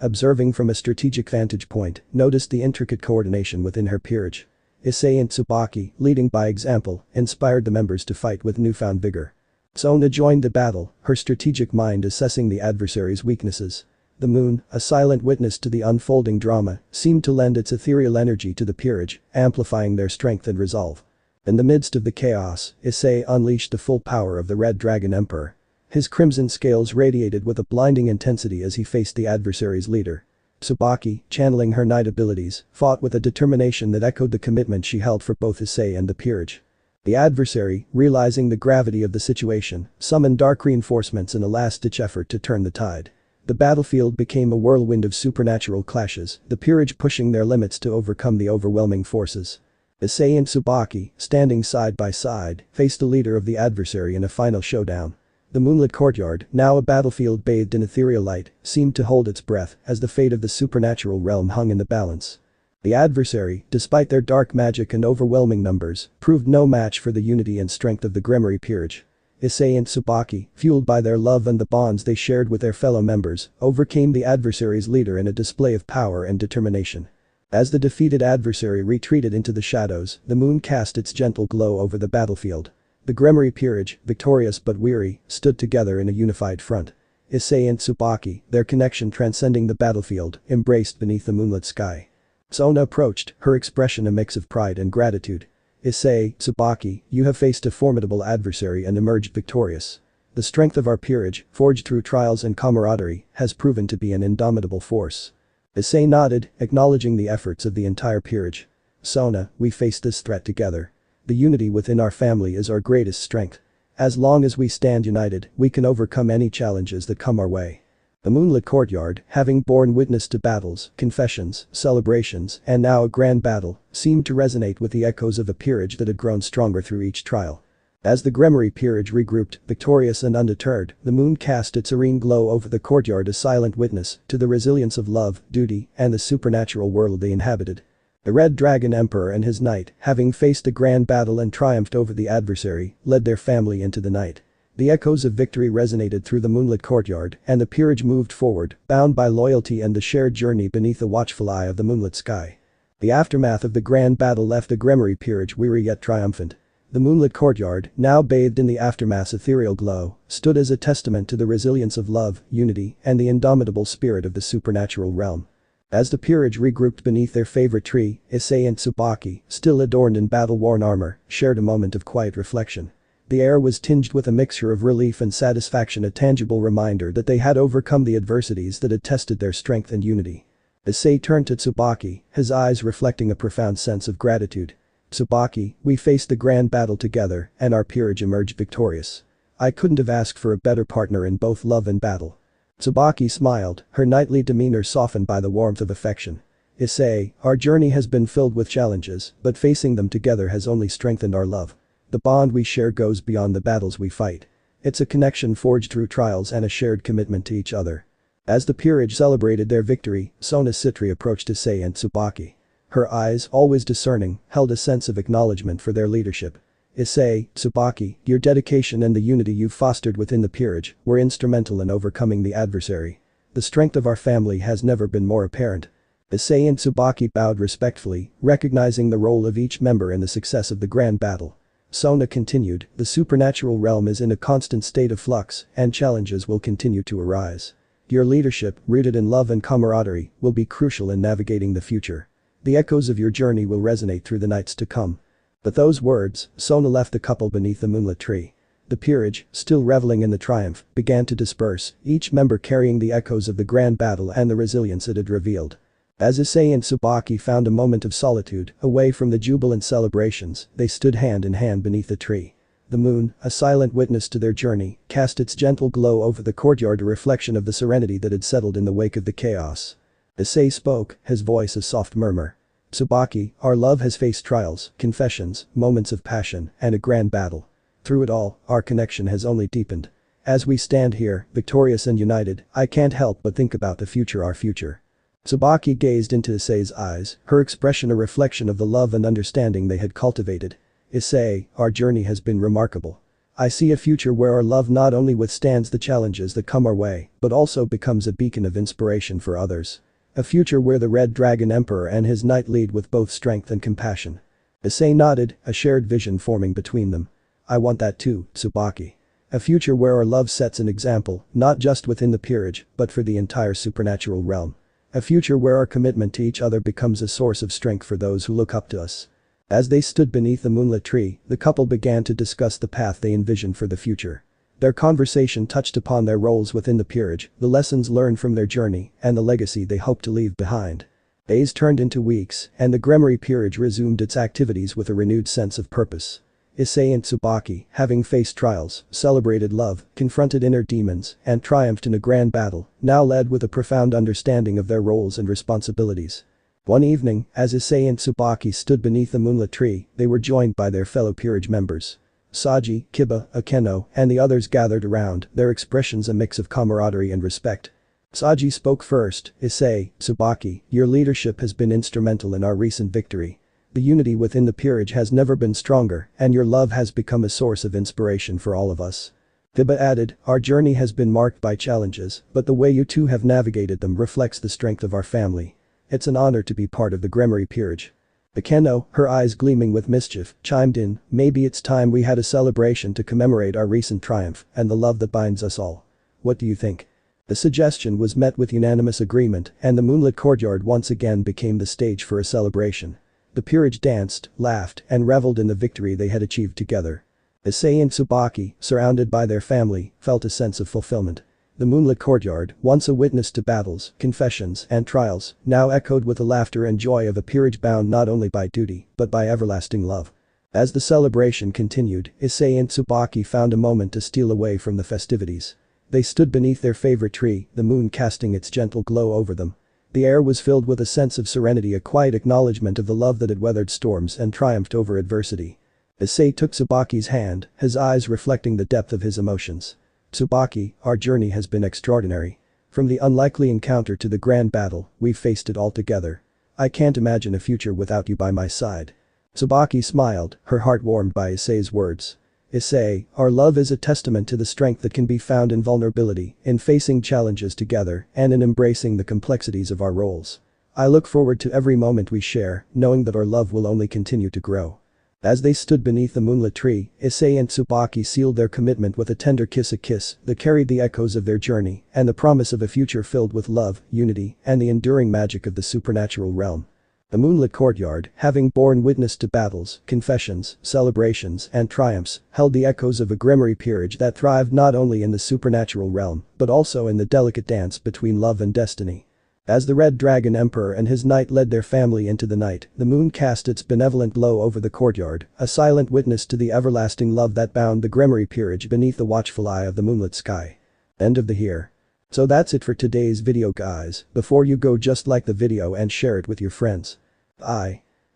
[SPEAKER 1] observing from a strategic vantage point, noticed the intricate coordination within her peerage. Issei and Tsubaki, leading by example, inspired the members to fight with newfound vigor. Sona joined the battle, her strategic mind assessing the adversary's weaknesses. The moon, a silent witness to the unfolding drama, seemed to lend its ethereal energy to the peerage, amplifying their strength and resolve. In the midst of the chaos, Issei unleashed the full power of the Red Dragon Emperor. His crimson scales radiated with a blinding intensity as he faced the adversary's leader. Tsubaki, channeling her knight abilities, fought with a determination that echoed the commitment she held for both Issei and the peerage. The adversary, realizing the gravity of the situation, summoned dark reinforcements in a last-ditch effort to turn the tide. The battlefield became a whirlwind of supernatural clashes, the peerage pushing their limits to overcome the overwhelming forces. Issei and Tsubaki, standing side by side, faced the leader of the adversary in a final showdown. The moonlit courtyard, now a battlefield bathed in ethereal light, seemed to hold its breath as the fate of the supernatural realm hung in the balance. The adversary, despite their dark magic and overwhelming numbers, proved no match for the unity and strength of the Gremory peerage. Issei and Tsubaki, fueled by their love and the bonds they shared with their fellow members, overcame the adversary's leader in a display of power and determination. As the defeated adversary retreated into the shadows, the moon cast its gentle glow over the battlefield. The Gremory peerage, victorious but weary, stood together in a unified front. Issei and Tsubaki, their connection transcending the battlefield, embraced beneath the moonlit sky. Sona approached, her expression a mix of pride and gratitude. "Issei, Tsubaki, you have faced a formidable adversary and emerged victorious. The strength of our peerage, forged through trials and camaraderie, has proven to be an indomitable force." Issei nodded, acknowledging the efforts of the entire peerage. "Sona, we face this threat together. The unity within our family is our greatest strength. As long as we stand united, we can overcome any challenges that come our way." The moonlit courtyard, having borne witness to battles, confessions, celebrations, and now a grand battle, seemed to resonate with the echoes of a peerage that had grown stronger through each trial. As the Gremory peerage regrouped, victorious and undeterred, the moon cast its serene glow over the courtyard, a silent witness to the resilience of love, duty, and the supernatural world they inhabited. The Red Dragon Emperor and his knight, having faced a grand battle and triumphed over the adversary, led their family into the night. The echoes of victory resonated through the moonlit courtyard, and the peerage moved forward, bound by loyalty and the shared journey beneath the watchful eye of the moonlit sky. The aftermath of the grand battle left the Gremory peerage weary yet triumphant. The moonlit courtyard, now bathed in the aftermath's ethereal glow, stood as a testament to the resilience of love, unity, and the indomitable spirit of the supernatural realm. As the peerage regrouped beneath their favorite tree, Issei and Tsubaki, still adorned in battle-worn armor, shared a moment of quiet reflection. The air was tinged with a mixture of relief and satisfaction, a tangible reminder that they had overcome the adversities that had tested their strength and unity. Issei turned to Tsubaki, his eyes reflecting a profound sense of gratitude. "Tsubaki, we faced the grand battle together, and our peerage emerged victorious. I couldn't have asked for a better partner in both love and battle." Tsubaki smiled, her knightly demeanor softened by the warmth of affection. "Issei, our journey has been filled with challenges, but facing them together has only strengthened our love. The bond we share goes beyond the battles we fight. It's a connection forged through trials and a shared commitment to each other." As the peerage celebrated their victory, Sona approached Issei and Tsubaki. Her eyes, always discerning, held a sense of acknowledgement for their leadership. "Issei, Tsubaki, your dedication and the unity you fostered within the peerage were instrumental in overcoming the adversary. The strength of our family has never been more apparent. Issei and Tsubaki bowed respectfully, recognizing the role of each member in the success of the grand battle. Sona continued, the supernatural realm is in a constant state of flux, and challenges will continue to arise. Your leadership, rooted in love and camaraderie, will be crucial in navigating the future. The echoes of your journey will resonate through the nights to come. With those words, Sona left the couple beneath the moonlit tree. The peerage, still reveling in the triumph, began to disperse, each member carrying the echoes of the grand battle and the resilience it had revealed. As Issei and Tsubaki found a moment of solitude, away from the jubilant celebrations, they stood hand in hand beneath the tree. The moon, a silent witness to their journey, cast its gentle glow over the courtyard, a reflection of the serenity that had settled in the wake of the chaos. Issei spoke, his voice a soft murmur. Tsubaki, our love has faced trials, confessions, moments of passion, and a grand battle. Through it all, our connection has only deepened. As we stand here, victorious and united, I can't help but think about the future, our future. Tsubaki gazed into Issei's eyes, her expression a reflection of the love and understanding they had cultivated. Issei, our journey has been remarkable. I see a future where our love not only withstands the challenges that come our way, but also becomes a beacon of inspiration for others. A future where the Red Dragon Emperor and his knight lead with both strength and compassion. Issei nodded, a shared vision forming between them. I want that too, Tsubaki. A future where our love sets an example, not just within the peerage, but for the entire supernatural realm. A future where our commitment to each other becomes a source of strength for those who look up to us. As they stood beneath the moonlit tree, the couple began to discuss the path they envisioned for the future. Their conversation touched upon their roles within the peerage, the lessons learned from their journey, and the legacy they hoped to leave behind. Days turned into weeks, and the Gremory peerage resumed its activities with a renewed sense of purpose. Issei and Tsubaki, having faced trials, celebrated love, confronted inner demons, and triumphed in a grand battle, now led with a profound understanding of their roles and responsibilities. One evening, as Issei and Tsubaki stood beneath the moonlit tree, they were joined by their fellow peerage members. Saji, Kiba, Akeno, and the others gathered around, their expressions a mix of camaraderie and respect. Saji spoke first, Issei, Tsubaki, your leadership has been instrumental in our recent victory. The unity within the peerage has never been stronger, and your love has become a source of inspiration for all of us. Kiba added, our journey has been marked by challenges, but the way you two have navigated them reflects the strength of our family. It's an honor to be part of the Gremory peerage. Akeno, her eyes gleaming with mischief, chimed in, maybe it's time we had a celebration to commemorate our recent triumph and the love that binds us all. What do you think? The suggestion was met with unanimous agreement, and the moonlit courtyard once again became the stage for a celebration. The peerage danced, laughed, and reveled in the victory they had achieved together. Issei and Tsubaki, surrounded by their family, felt a sense of fulfillment. The moonlit courtyard, once a witness to battles, confessions, and trials, now echoed with the laughter and joy of a peerage bound not only by duty, but by everlasting love. As the celebration continued, Issei and Tsubaki found a moment to steal away from the festivities. They stood beneath their favorite tree, the moon casting its gentle glow over them. The air was filled with a sense of serenity, a quiet acknowledgement of the love that had weathered storms and triumphed over adversity. Issei took Tsubaki's hand, his eyes reflecting the depth of his emotions. Tsubaki, our journey has been extraordinary. From the unlikely encounter to the grand battle, we've faced it all together. I can't imagine a future without you by my side. Tsubaki smiled, her heart warmed by Issei's words. Issei, our love is a testament to the strength that can be found in vulnerability, in facing challenges together, and in embracing the complexities of our roles. I look forward to every moment we share, knowing that our love will only continue to grow. As they stood beneath the moonlit tree, Issei and Tsubaki sealed their commitment with a tender kiss, a kiss that carried the echoes of their journey and the promise of a future filled with love, unity, and the enduring magic of the supernatural realm. The moonlit courtyard, having borne witness to battles, confessions, celebrations, and triumphs, held the echoes of a Gremory peerage that thrived not only in the supernatural realm, but also in the delicate dance between love and destiny. As the Red Dragon Emperor and his knight led their family into the night, the moon cast its benevolent glow over the courtyard, a silent witness to the everlasting love that bound the Gremory peerage beneath the watchful eye of the moonlit sky. End of the here. So that's it for today's video guys. Before you go, just like the video and share it with your friends. Bye.